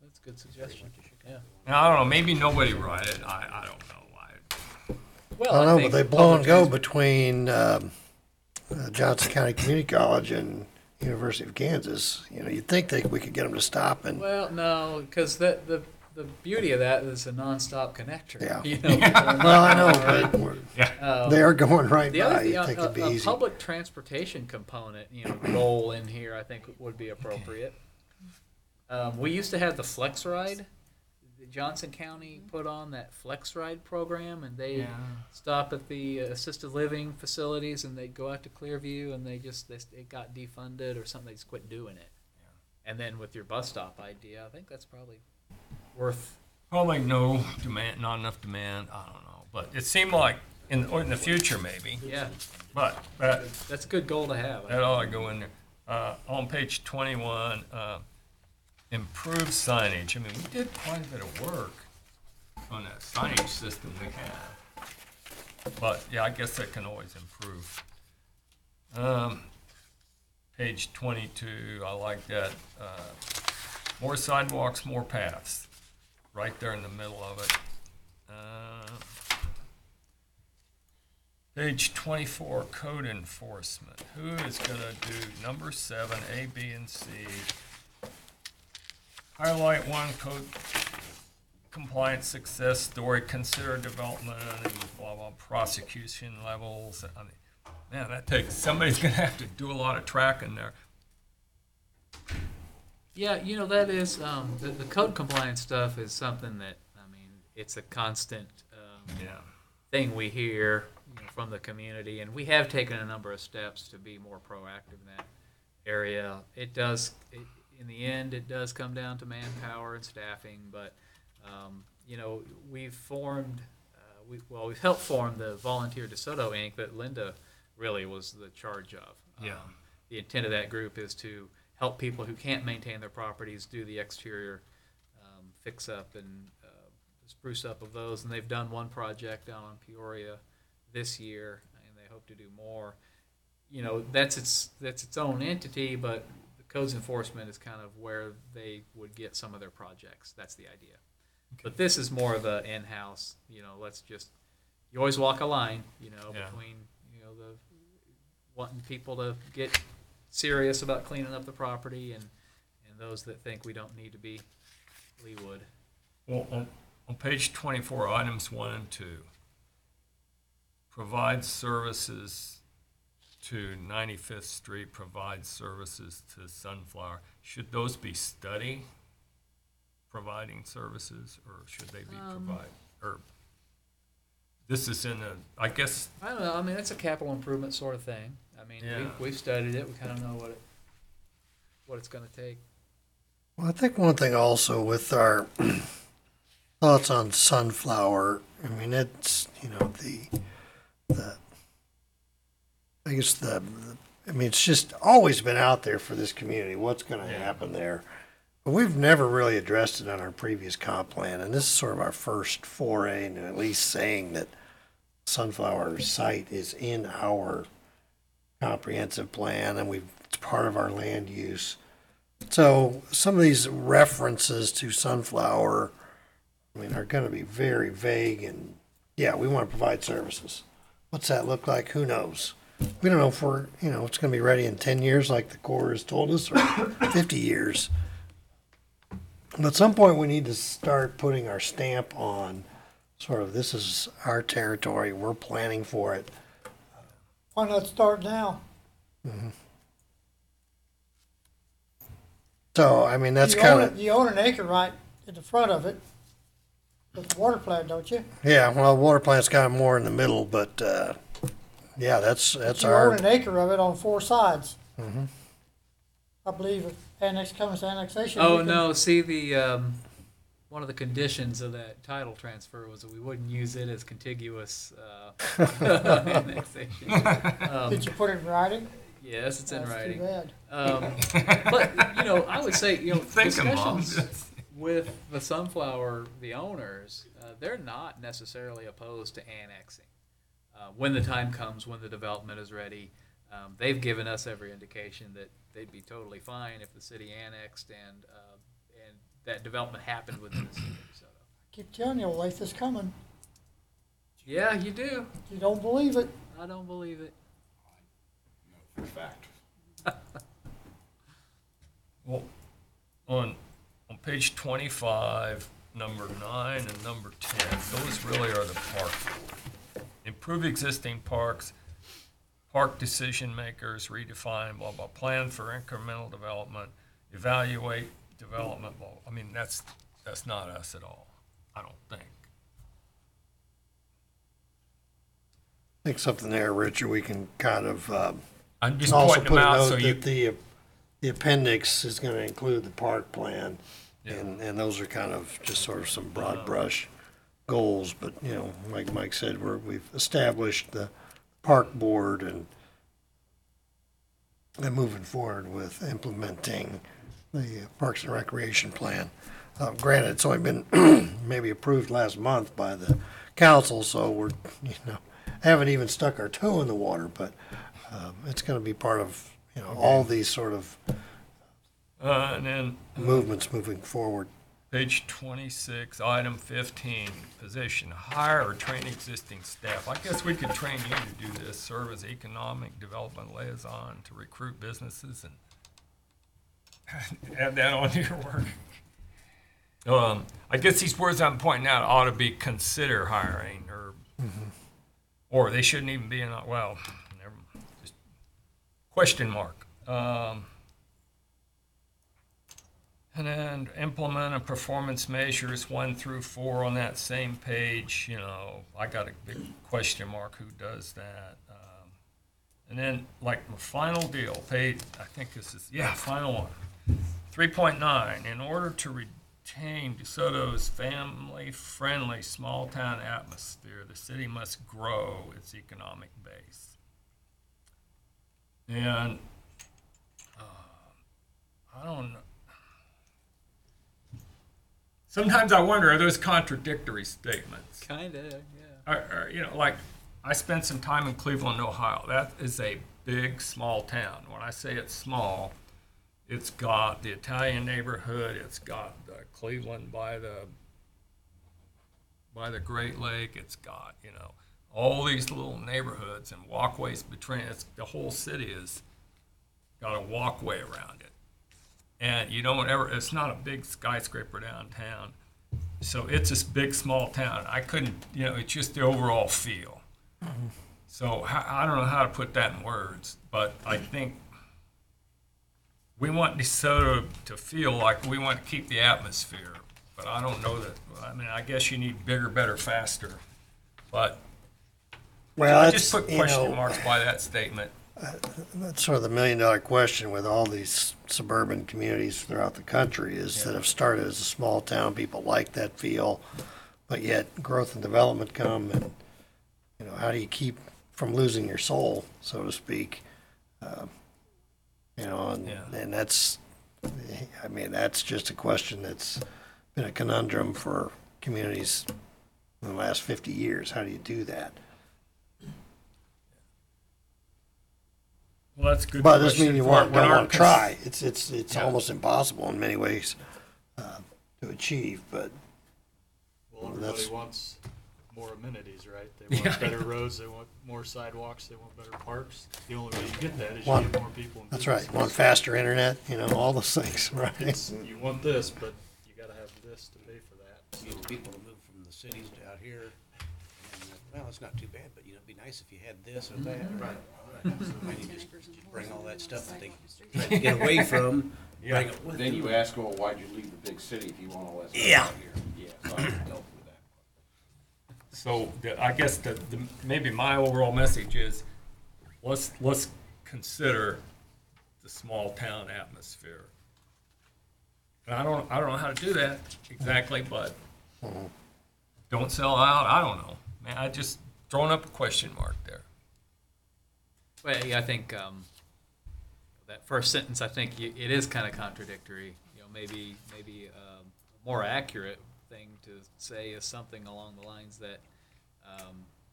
That's a good suggestion. Yeah. and I don't know, maybe nobody ride it, I don't know. Well, I don't know, think but they blow and public go transport- between Johnson County Community College and University of Kansas. You'd think we could get them to stop and, Well, no, because the beauty of that is a nonstop connector. Yeah. Well, I know, but they are going right The other by. thing, You'd think it'd be a easy. public transportation component, role in here, I think would be appropriate. We used to have the Flex Ride. Johnson County put on that Flex Ride program, and they stop at the assisted living facilities, and they'd go out to Clearview, and it got defunded or something. They just quit doing it. And then with your bus stop idea, I think that's probably worth. Probably no demand, not enough demand, I don't know, but it seemed like in the future maybe, Yeah, but that that's a good goal to have. that ought to go in there. On page 21, improve signage. I mean, we did quite a bit of work on that signage system we have. But, yeah, I guess that can always improve. Page 22, I like that. More sidewalks, more paths. Right there in the middle of it. Page 24, code enforcement. Who is going to do number 7, A, B, and C? Highlight one code compliance success story, consider development and blah, blah, prosecution levels. I mean, man, somebody's gonna have to do a lot of tracking there. Yeah, that is the code compliance stuff is something that it's a constant thing we hear from the community, and we have taken a number of steps to be more proactive in that area. In the end, it does come down to manpower and staffing, but we've formed, we've helped form the Volunteer DeSoto Inc. that Linda really was the charge of. The intent of that group is to help people who can't maintain their properties do the exterior fix up and spruce up of those, and they've done one project down on Peoria this year, and they hope to do more. That's its own entity, but codes enforcement is kind of where they would get some of their projects. That's the idea. Okay. But this is more of a in-house, you always walk a line, between, the wanting people to get serious about cleaning up the property and those that think we don't need to be Leewood. Well, on page 24, items 1 and 2, provide services to 95th Street, provide services to Sunflower. Should those be study providing services, or should they be provide, or this is in a, I guess, I don't know. I mean, it's a capital improvement sort of thing. I mean, Yeah. we've studied it. We kind of know what it's going to take. Well, I think one thing also with our thoughts on Sunflower, I mean, it's, you know, I guess I mean, it's just always been out there for this community, what's going to happen there. But we've never really addressed it on our previous comp plan, and this is sort of our first foray into at least saying that Sunflower site is in our comprehensive plan, and it's part of our land use. So some of these references to Sunflower, I mean, are going to be very vague, and yeah, we want to provide services. What's that look like? Who knows? We don't know if it's going to be ready in 10 years like the Corps has told us, or 50 years. But at some point we need to start putting our stamp on sort of, this is our territory, we're planning for it. Why not start now? So, I mean, that's kind of, You own an acre right at the front of it, with the water plant, don't you? yeah, well, water plant's kind of more in the middle, but, yeah, that's You own our, an acre of it on 4 sides. I believe if comes to annexation. Oh, you can- no. See, the one of the conditions of that title transfer was that we wouldn't use it as contiguous annexation. Did you put it in writing? Yes, it's in That's writing. too bad. But, I would say, Thinking, Mom. discussions with the Sunflower, the owners, they're not necessarily opposed to annexing. When the time comes, when the development is ready, they've given us every indication that they'd be totally fine if the city annexed and that development happened within the city of DeSoto. Keep telling you, Olathe is coming. Yeah, you do. You don't believe it. I don't believe it. For fact. well, on page 25, number 9 and number 10, those really are the park. Improve existing parks, park decision makers, redefine, blah, blah, plan for incremental development, evaluate development, blah. I mean, that's not us at all, I don't think. I think something there, Richard, we can kind of, I'm just also pointing put them a out note so you, that the appendix is going to include the park plan. Yeah. And those are kind of just sort of some broad brush goals, but, like Mike said, we've established the park board and moving forward with implementing the Parks and Recreation Plan. Granted, it's only been maybe approved last month by the council, so we're, haven't even stuck our toe in the water, but it's going to be part of, all these sort of and then movements moving forward. page 26, item 15, position, hire or train existing staff. I guess we could train you to do this, serve as economic development liaison to recruit businesses and add that on to your work. I guess these words I'm pointing out ought to be consider hiring, or they shouldn't even be in, well, never, just question mark. And then implement and performance measures 1 through 4 on that same page. I got a big question mark. Who does that? And then, like my final deal, page. I think this is final one. 3.9. In order to retain DeSoto's family-friendly small-town atmosphere, the city must grow its economic base. And I don't know. Sometimes I wonder, are those contradictory statements? Kinda, yeah. Like, I spent some time in Cleveland, Ohio. That is a big, small town. When I say it's small, it's got the Italian neighborhood, it's got Cleveland by the Great Lake, it's got, all these little neighborhoods and walkways between it. The whole city has got a walkway around it. And you don't ever, it's not a big skyscraper downtown. So it's this big, small town. I couldn't, it's just the overall feel. So I don't know how to put that in words, but I think we want DeSoto to feel like we want to keep the atmosphere. But I don't know that, I guess you need bigger, better, faster. But Well, I that's, just put question marks by that statement. that's sort of the million-dollar question with all these suburban communities throughout the country is that have started as a small town, people like that feel, but yet growth and development come and, how do you keep from losing your soul, so to speak? And that's, that's just a question that's been a conundrum for communities in the last 50 years. How do you do that? Well, that's a good. But it doesn't mean you question. don't want to try. It's Yeah. almost impossible in many ways to achieve. But Well, That's- everybody wants more amenities, right? They want better roads, they want more sidewalks, they want better parks. The only way you get that is you Want- get more people in that's right. business. Want faster internet, all those things, right? You want this, but you gotta have this to pay for that. You get people to move from the cities to out here, and, well, it's not too bad, but, it'd be nice if you had this or that. Right. So maybe just bring all that stuff that they try to get away from, bring it with Then them. you ask, well, why'd you leave the big city if you want all that stuff Yeah. out here? Yeah, so I can help with that. So I guess maybe my overall message is let's consider the small town atmosphere. And I don't know how to do that exactly, but don't sell out. I don't know. Man, I just throwing up a question mark there. Well, yeah, I think that first sentence, I think it is kind of contradictory. Maybe a more accurate thing to say is something along the lines that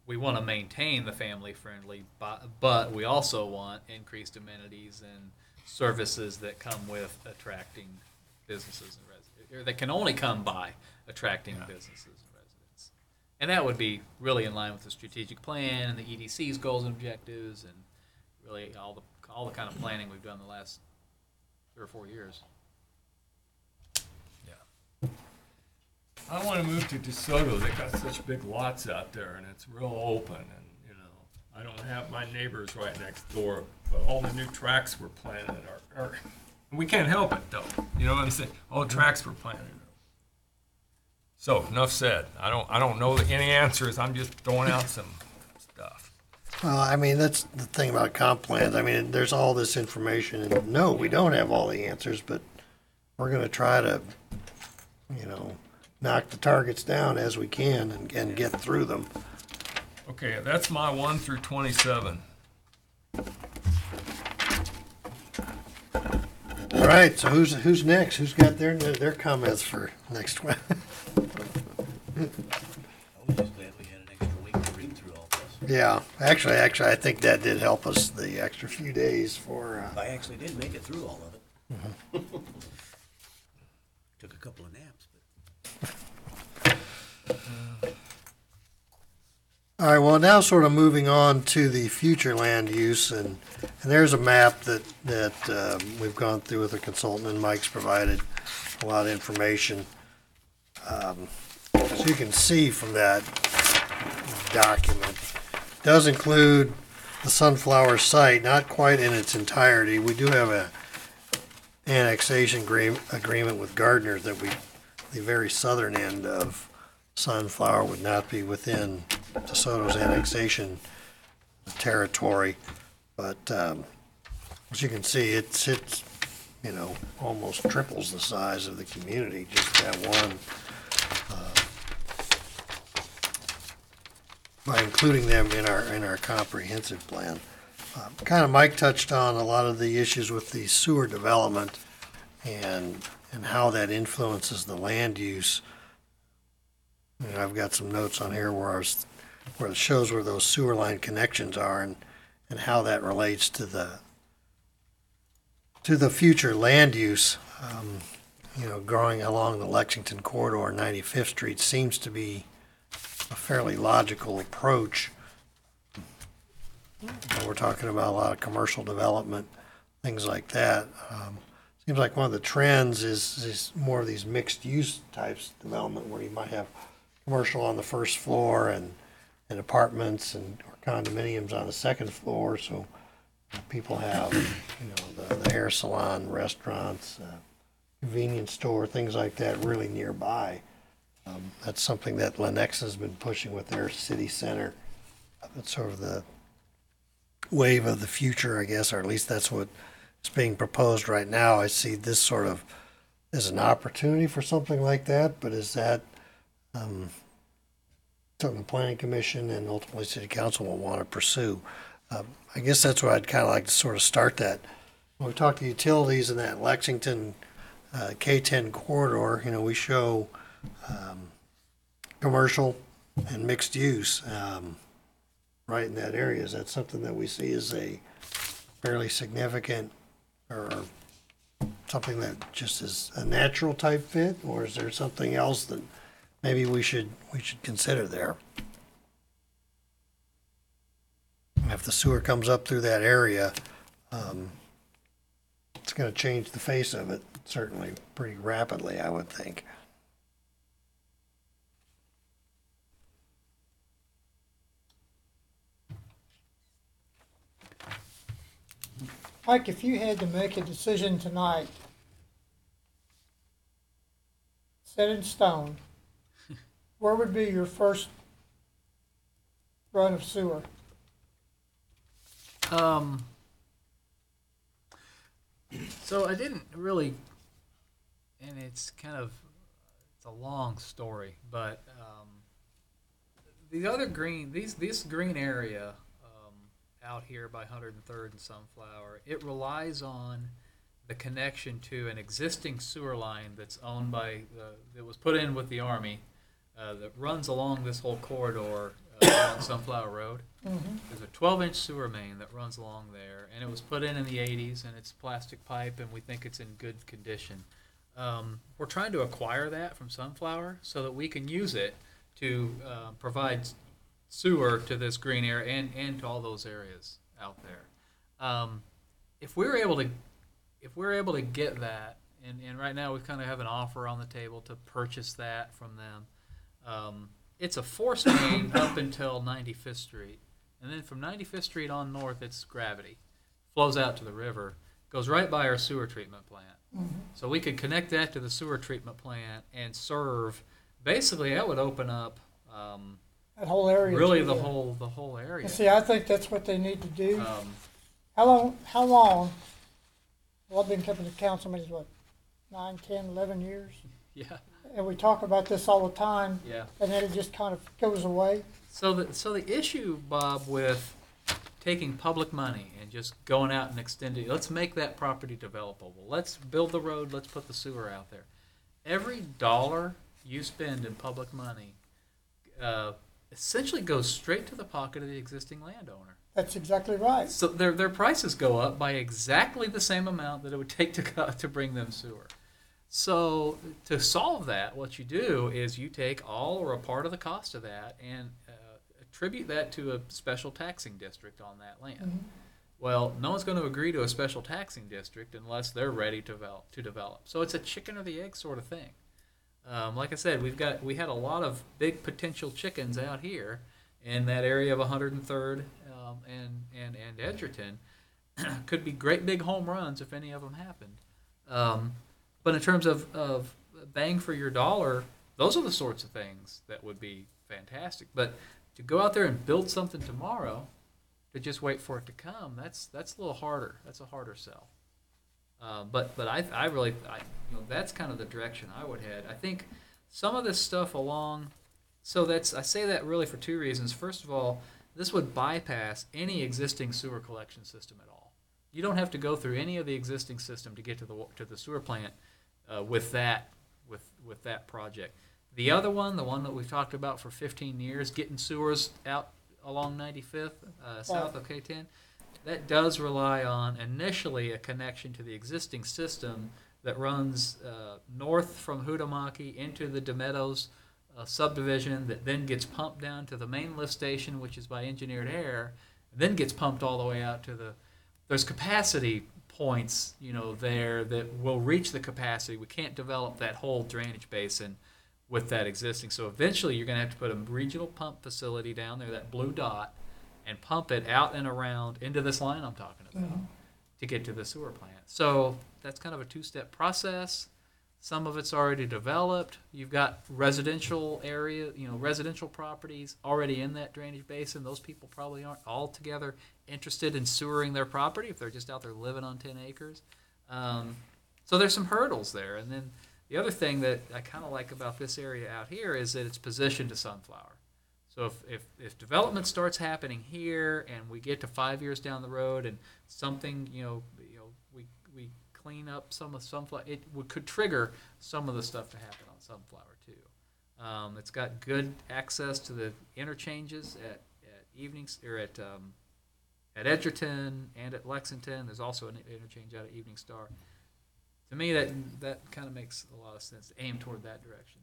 we want to maintain the family friendly, but we also want increased amenities and services that come with attracting businesses and residents, or that can only come by attracting businesses and residents. And that would be really in line with the strategic plan and the EDC's goals and objectives, and really all the kind of planning we've done the last 3 or 4 years. I want to move to DeSoto. They got such big lots out there, and it's real open. And I don't have my neighbors right next door, but all the new tracks we're planting are we can't help it though. You know what I'm saying? All the tracks we're planting. So enough said. I don't know any answers. I'm just throwing out some stuff. Well, that's the thing about comp plans. There's all this information, and no, we don't have all the answers, but we're going to try to, knock the targets down as we can and get through them. Okay, that's my 1 through 27. All right, so who's next? Who's got their comments for next one? I was just glad we had an extra week to read through all this. Yeah, actually, I think that did help us the extra few days for. I actually did make it through all of it. Took a couple of naps, but. All right, well, now sort of moving on to the future land use, and there's a map that we've gone through with a consultant, and Mike's provided a lot of information. So you can see from that document, it does include the Sunflower site, not quite in its entirety. We do have a annexation agreement with Gardner that the very southern end of Sunflower would not be within DeSoto's annexation territory, but as you can see, it's almost triples the size of the community, just that one. By including them in our comprehensive plan. Kind of Mike touched on a lot of the issues with the sewer development and how that influences the land use. And I've got some notes on here where it shows where those sewer line connections are and how that relates to the future land use. Growing along the Lexington corridor, 95th Street seems to be a fairly logical approach. We're talking about a lot of commercial development, things like that. seems like one of the trends is more of these mixed-use types development where you might have commercial on the first floor and apartments and or condominiums on the second floor, so people have, the hair salon, restaurants, convenience store, things like that really nearby. That's something that Lenexa has been pushing with their city center. That's sort of the wave of the future, I guess, or at least that's what is being proposed right now. I see this sort of as an opportunity for something like that, but is that something the Planning Commission and ultimately City Council will want to pursue? I guess that's what I'd kind of like to sort of start that. When we talk to utilities in that Lexington K-10 corridor, we show commercial and mixed use right in that area. Is that something that we see as a fairly significant or something that just is a natural type fit, or is there something else that maybe we should consider there? If the sewer comes up through that area, it's going to change the face of it certainly pretty rapidly, I would think. Mike, if you had to make a decision tonight, set in stone, where would be your first run of sewer? So I didn't really, and it's a long story, but the other green, this green area out here by 103rd and Sunflower, it relies on the connection to an existing sewer line that's owned by, that was put in with the Army, that runs along this whole corridor on Sunflower Road. Mm-hmm. There's a 12-inch sewer main that runs along there, and it was put in the 80s, and it's plastic pipe, and we think it's in good condition. We're trying to acquire that from Sunflower so that we can use it to provide sewer to this green area and to all those areas out there. If we're able to get that, and right now we kind of have an offer on the table to purchase that from them. It's a force main up until 95th Street. And then from 95th Street on north, it's gravity. Flows out to the river, goes right by our sewer treatment plant. Mm-hmm. So we could connect that to the sewer treatment plant and serve, basically that would open up That whole area. really is the good. whole area. And see, I think that's what they need to do. Um, How long? Well, I've been coming to council meetings, what, 9, 10, 11 years? yeah, And we talk about this all the time, yeah. and then it just kind of goes away. So the issue, Bob, with taking public money and just going out and extending, let's make that property developable. Let's build the road. Let's put the sewer out there. Every dollar you spend in public money essentially goes straight to the pocket of the existing landowner. That's exactly right. So their prices go up by exactly the same amount that it would take to bring them sewer. So to solve that, what you do is you take all or a part of the cost of that and attribute that to a special taxing district on that land. Mhm. Well, no one's going to agree to a special taxing district unless they're ready to develop. So it's a chicken or the egg sort of thing. Like I said, we had a lot of big potential chickens out here in that area of 103rd and Edgerton. Could be great big home runs if any of them happened. But in terms of bang for your dollar, those are the sorts of things that would be fantastic. But to go out there and build something tomorrow, to just wait for it to come, that's a little harder. That's a harder sell. But I really that's kind of the direction I would head. I think some of this stuff along. So I say that really for two reasons. First of all, this would bypass any existing sewer collection system at all. You don't have to go through any of the existing system to get to the sewer plant with that project. The other one, the one that we've talked about for 15 years, getting sewers out along 95th south of K10, that does rely on initially a connection to the existing system that runs north from Hootamaki into the DeMeadows subdivision, that then gets pumped down to the main lift station, which is by engineered air, then gets pumped all the way out to there's capacity points, there that will reach the capacity. We can't develop that whole drainage basin with that existing. So eventually you're going to have to put a regional pump facility down there, that blue dot, and pump it out and around into this line I'm talking about to get to the sewer plant. So that's kind of a two-step process. Some of it's already developed. You've got residential area, residential properties already in that drainage basin. Those people probably aren't altogether interested in sewering their property if they're just out there living on 10 acres. So there's some hurdles there. And then the other thing that I kind of like about this area out here is that it's positioned to sunflower. So if development starts happening here and we get to 5 years down the road and something, we clean up some of sunflower, could trigger some of the stuff to happen on sunflower too. It's got good access to the interchanges at evenings or at Edgerton and at Lexington. There's also an interchange out at Evening Star. To me, that kind of makes a lot of sense to aim toward that direction.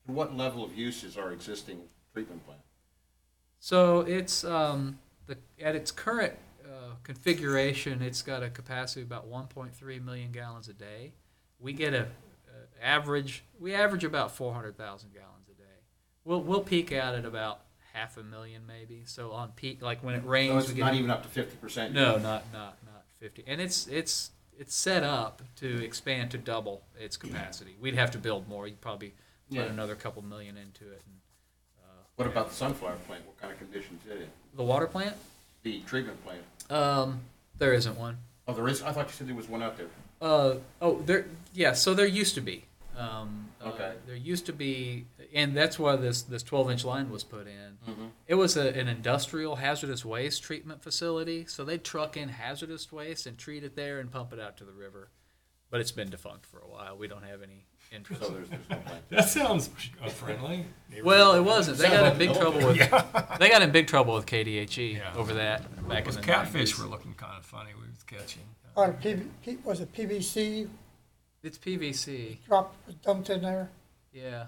What level of use is our existing treatment plant? So it's at its current configuration, it's got a capacity of about 1.3 million gallons a day. We get average about 400,000 gallons a day. We'll peak out at about 500,000 maybe. So on peak, like when it rains, So it's not even up to 50%. No, not 50. And it's set up to expand to double its capacity. We'd have to build more. You'd probably put another couple million into it. And, what about the sunflower plant? What kind of conditions is it in? the water plant? The treatment plant? There isn't one. Oh, there is? I thought you said there was one out there. So there used to be. Okay. There used to be, and that's why this 12-inch line was put in. Mm-hmm. It was an industrial hazardous waste treatment facility, so they'd truck in hazardous waste and treat it there and pump it out to the river. But it's been defunct for a while. We don't have any interest. So there's no plant. That sounds friendly. Well, it wasn't. They got Sounds in big like trouble with They got in big trouble with KDHE Yeah. over that back in Those the catfish 90s. were looking kind of funny. We was catching. Was it PVC It's PVC. dumped in there? Yeah.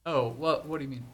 Oh, what do you mean?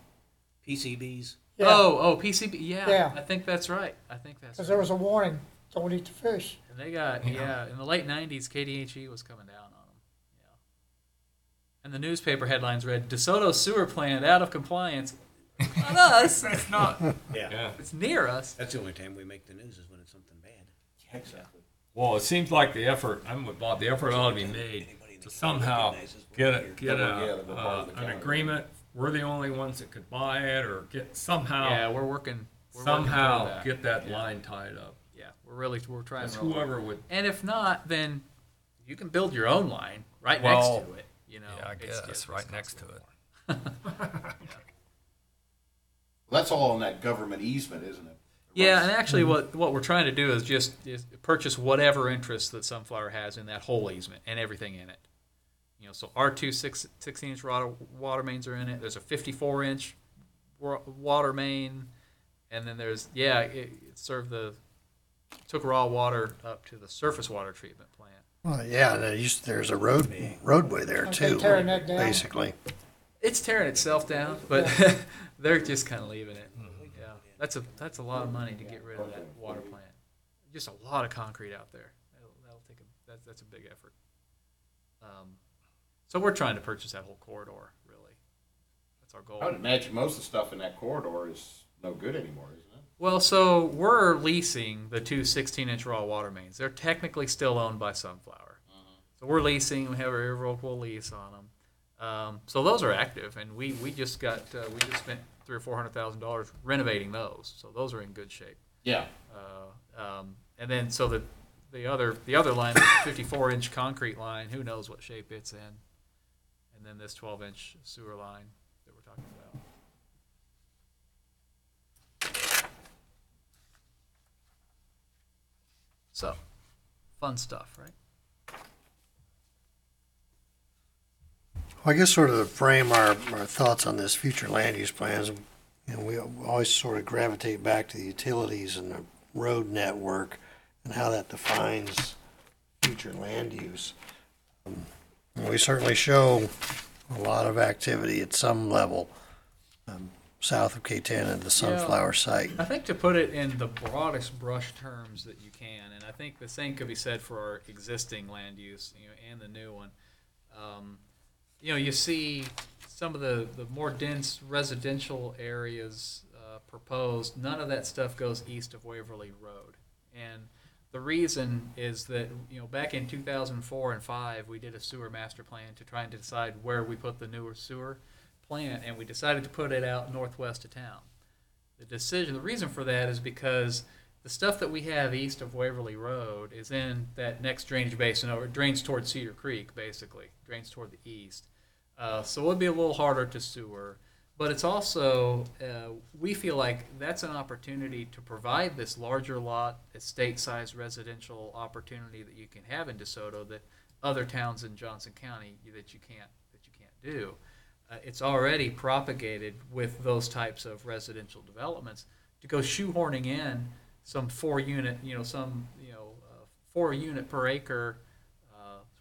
PCBs. Yeah, Oh, PCB. Yeah, Yeah. I think that's right. because there was a warning, don't eat the fish. And they got, in the late 90s, KDHE was coming down on them. Yeah. And the newspaper headlines read, DeSoto sewer plant out of compliance. Not us. It's not. Yeah. It's near us. That's the only time we make the news is when it's something bad. Exactly. Well, it seems like the effort. I'm with Bob. The effort ought to be made to somehow get an agreement. We're the only ones that could buy it, or get somehow Yeah, we're working toward somehow get that line tied up. Yeah, we're trying That's real hard. whoever would. And if not, then you can build your own line right Well, next to it. Yeah, I guess right next to it. Well, that's all in that government easement, isn't it? Yeah, and actually, what we're trying to do is just purchase whatever interest that Sunflower has in that whole easement and everything in it. So our two 16-inch water mains are in it. There's a 54-inch water main, and then there's it took raw water up to the surface water treatment plant. Well, yeah, there's a roadway there Aren't they too, tearing that down? basically. It's tearing itself down, but they're just kind of leaving it. Yeah, that's a lot of money to get rid of that water plant. Just a lot of concrete out there. That'll take that's a big effort. So we're trying to purchase that whole corridor. Really, that's our goal. I would imagine most of the stuff in that corridor is no good anymore, isn't it? Well, so we're leasing the two 16-inch raw water mains. They're technically still owned by Sunflower. So we're leasing. We have an irrevocable lease on them. So those are active, and we just spent $300,000 or $400,000 renovating those. So those are in good shape. Yeah. And then so the other line, the 54-inch concrete line, who knows what shape it's in. And then this 12-inch sewer line that we're talking about. So, fun stuff, right? Well, I guess sort of to frame our thoughts on this future land use plans, we always sort of gravitate back to the utilities and the road network and how that defines future land use. We certainly show a lot of activity at some level. south of K10 and the Sunflower site. I think to put it in the broadest brush terms that you can, and I think the same could be said for our existing land use, and the new one. You see some of the more dense residential areas proposed. None of that stuff goes east of Waverly Road, and the reason is that back in 2004 and 5, we did a sewer master plan to try and decide where we put the newer sewer plant, and we decided to put it out northwest of town. The reason for that is because the stuff that we have east of Waverly Road is in that next drainage basin, or it drains toward Cedar Creek, basically, drains toward the east. So it would be a little harder to sewer, but it's also, we feel like that's an opportunity to provide this larger lot, estate-sized residential opportunity that you can have in DeSoto that other towns in Johnson County that you can't do. It's already propagated with those types of residential developments. To go shoehorning in some 4-unit, 4-unit per acre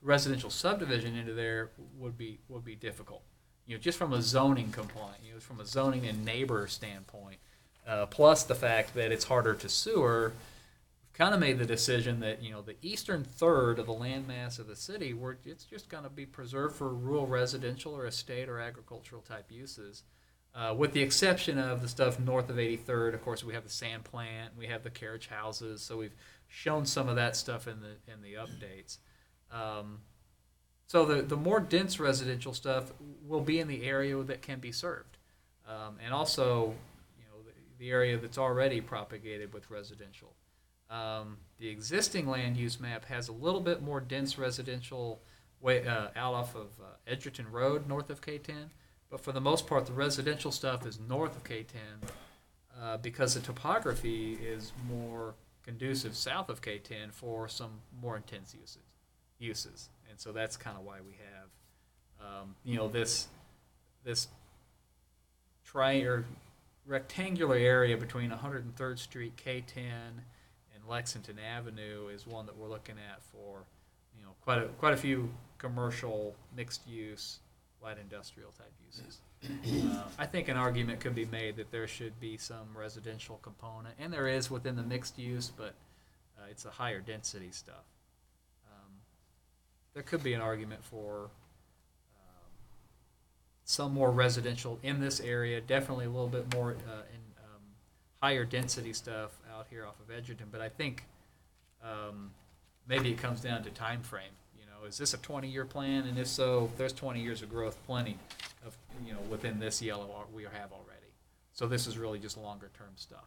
residential subdivision into there would be difficult. Just from a zoning compliant, from a zoning and neighbor standpoint, plus the fact that it's harder to sewer. Kind of made the decision that the eastern third of the landmass of the city, it's just going to be preserved for rural residential or estate or agricultural type uses, with the exception of the stuff north of 83rd. Of course, we have the sand plant, we have the carriage houses, so we've shown some of that stuff in the updates. So the more dense residential stuff will be in the area that can be served, and also the area that's already propagated with residential. The existing land use map has a little bit more dense residential out off of Edgerton Road, north of K10. But for the most part, the residential stuff is north of K10 because the topography is more conducive south of K10 for some more intense uses. And so that's kind of why we have, this rectangular area between 103rd Street, K10, and Lexington Avenue is one that we're looking at for, quite a few commercial, mixed use, light industrial type uses. I think an argument could be made that there should be some residential component, and there is within the mixed use, but it's a higher density stuff. There could be an argument for some more residential in this area, definitely a little bit more in higher density stuff out here off of Edgerton, but I think maybe it comes down to time frame. Is this a 20-year plan? And if so, there's 20 years of growth, plenty of, within this yellow we have already. So this is really just longer term stuff.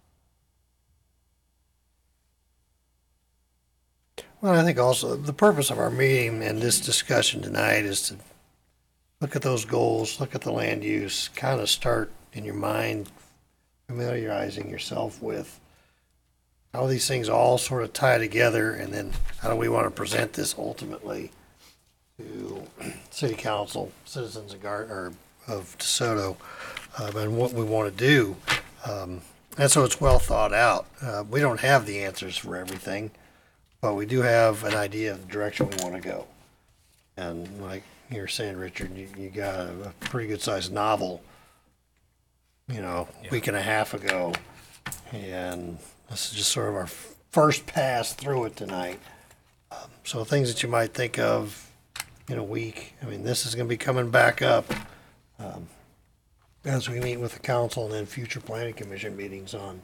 Well, I think also the purpose of our meeting and this discussion tonight is to look at those goals, look at the land use, kind of start in your mind familiarizing yourself with how these things all sort of tie together, and then how do we want to present this ultimately to city council, citizens of DeSoto, and what we want to do. And so it's well thought out. We don't have the answers for everything, but we do have an idea of the direction we want to go. And like you were saying, Richard, you got a pretty good sized novel, week and a half ago, and this is just sort of our first pass through it tonight. So things that you might think of in a week, this is going to be coming back up as we meet with the council, and then future planning commission meetings on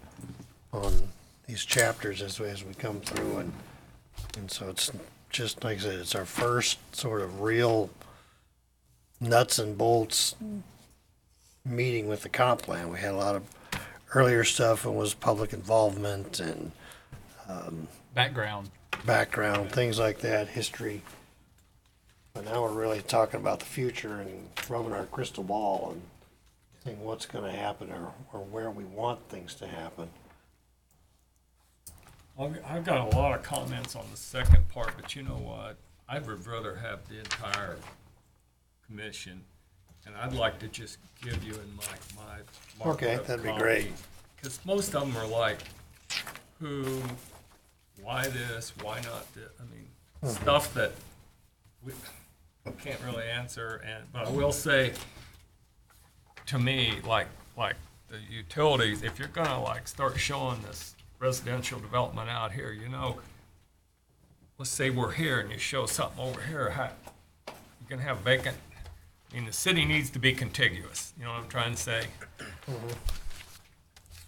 these chapters as we come through, and so it's just like I said, it's our first sort of real nuts and bolts meeting with the comp plan. We had a lot of earlier stuff and was public involvement and Background, things like that, history. But now we're really talking about the future and rubbing our crystal ball and seeing what's going to happen or where we want things to happen. I've got a lot of comments on the second part, but you know what? I would rather have the entire commission, and I'd like to just give you in my Okay, that'd be great. Because most of them are like, who, why this, why not this? Stuff that we can't really answer. But I will say, to me, like the utilities, if you're gonna like start showing this residential development out here, you know, let's say we're here and you show something over here, you can have vacant, I mean, the city needs to be contiguous, you know what I'm trying to say?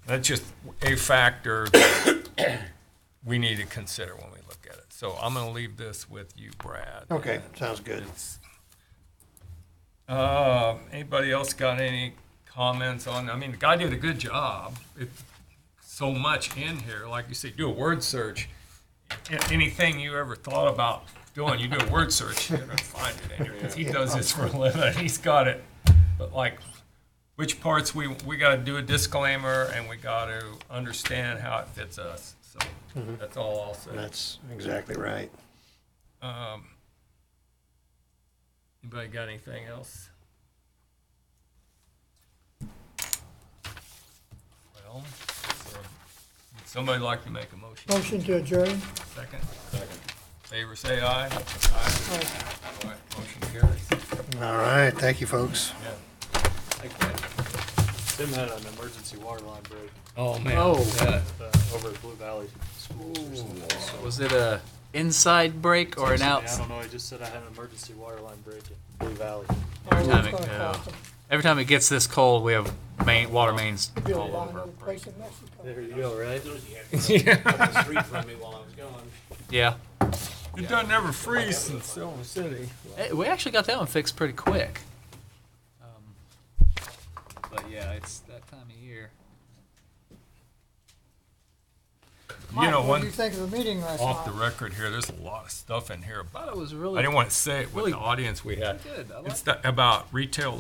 That's just a factor that we need to consider when we look at it. So I'm gonna leave this with you, Brad. Okay, sounds good. Anybody else got any comments on, I mean, the guy did a good job. It's so much in here, like you say, do a word search. Anything you ever thought about doing, you do a word search, you're gonna find it in here, because he does this for a living, he's got it. But like, which parts we gotta do a disclaimer, and we gotta understand how it fits us, so that's all I'll say. That's exactly right. Anybody got anything else? Well, would somebody like to make a motion? Motion to adjourn. Second? Second. Favor say aye. Aye. Aye. All right, motion carries. All right, thank you, folks. Yeah. Tim had an emergency water line break Oh, man. Oh. over at Blue Valley Schools or something. So Was it a inside break or an I outside? don't know. He just said I had an emergency water line break at Blue Valley. Every Oh, time it's it gonna go. cost them. Every time it gets this cold, we have water mains It'd be a all lot over. of place in Mexico. There you go, right? Up the street from me while I was gone. Yeah. It doesn't ever freeze in Silver City. We actually got that one fixed pretty quick. But yeah, it's that time of year. You know, Mike, what do you one, think of the meeting last off the night? record here, there's a lot of stuff in here, I thought but it was really I didn't want to say it with really the audience we had. good. I It's like about retail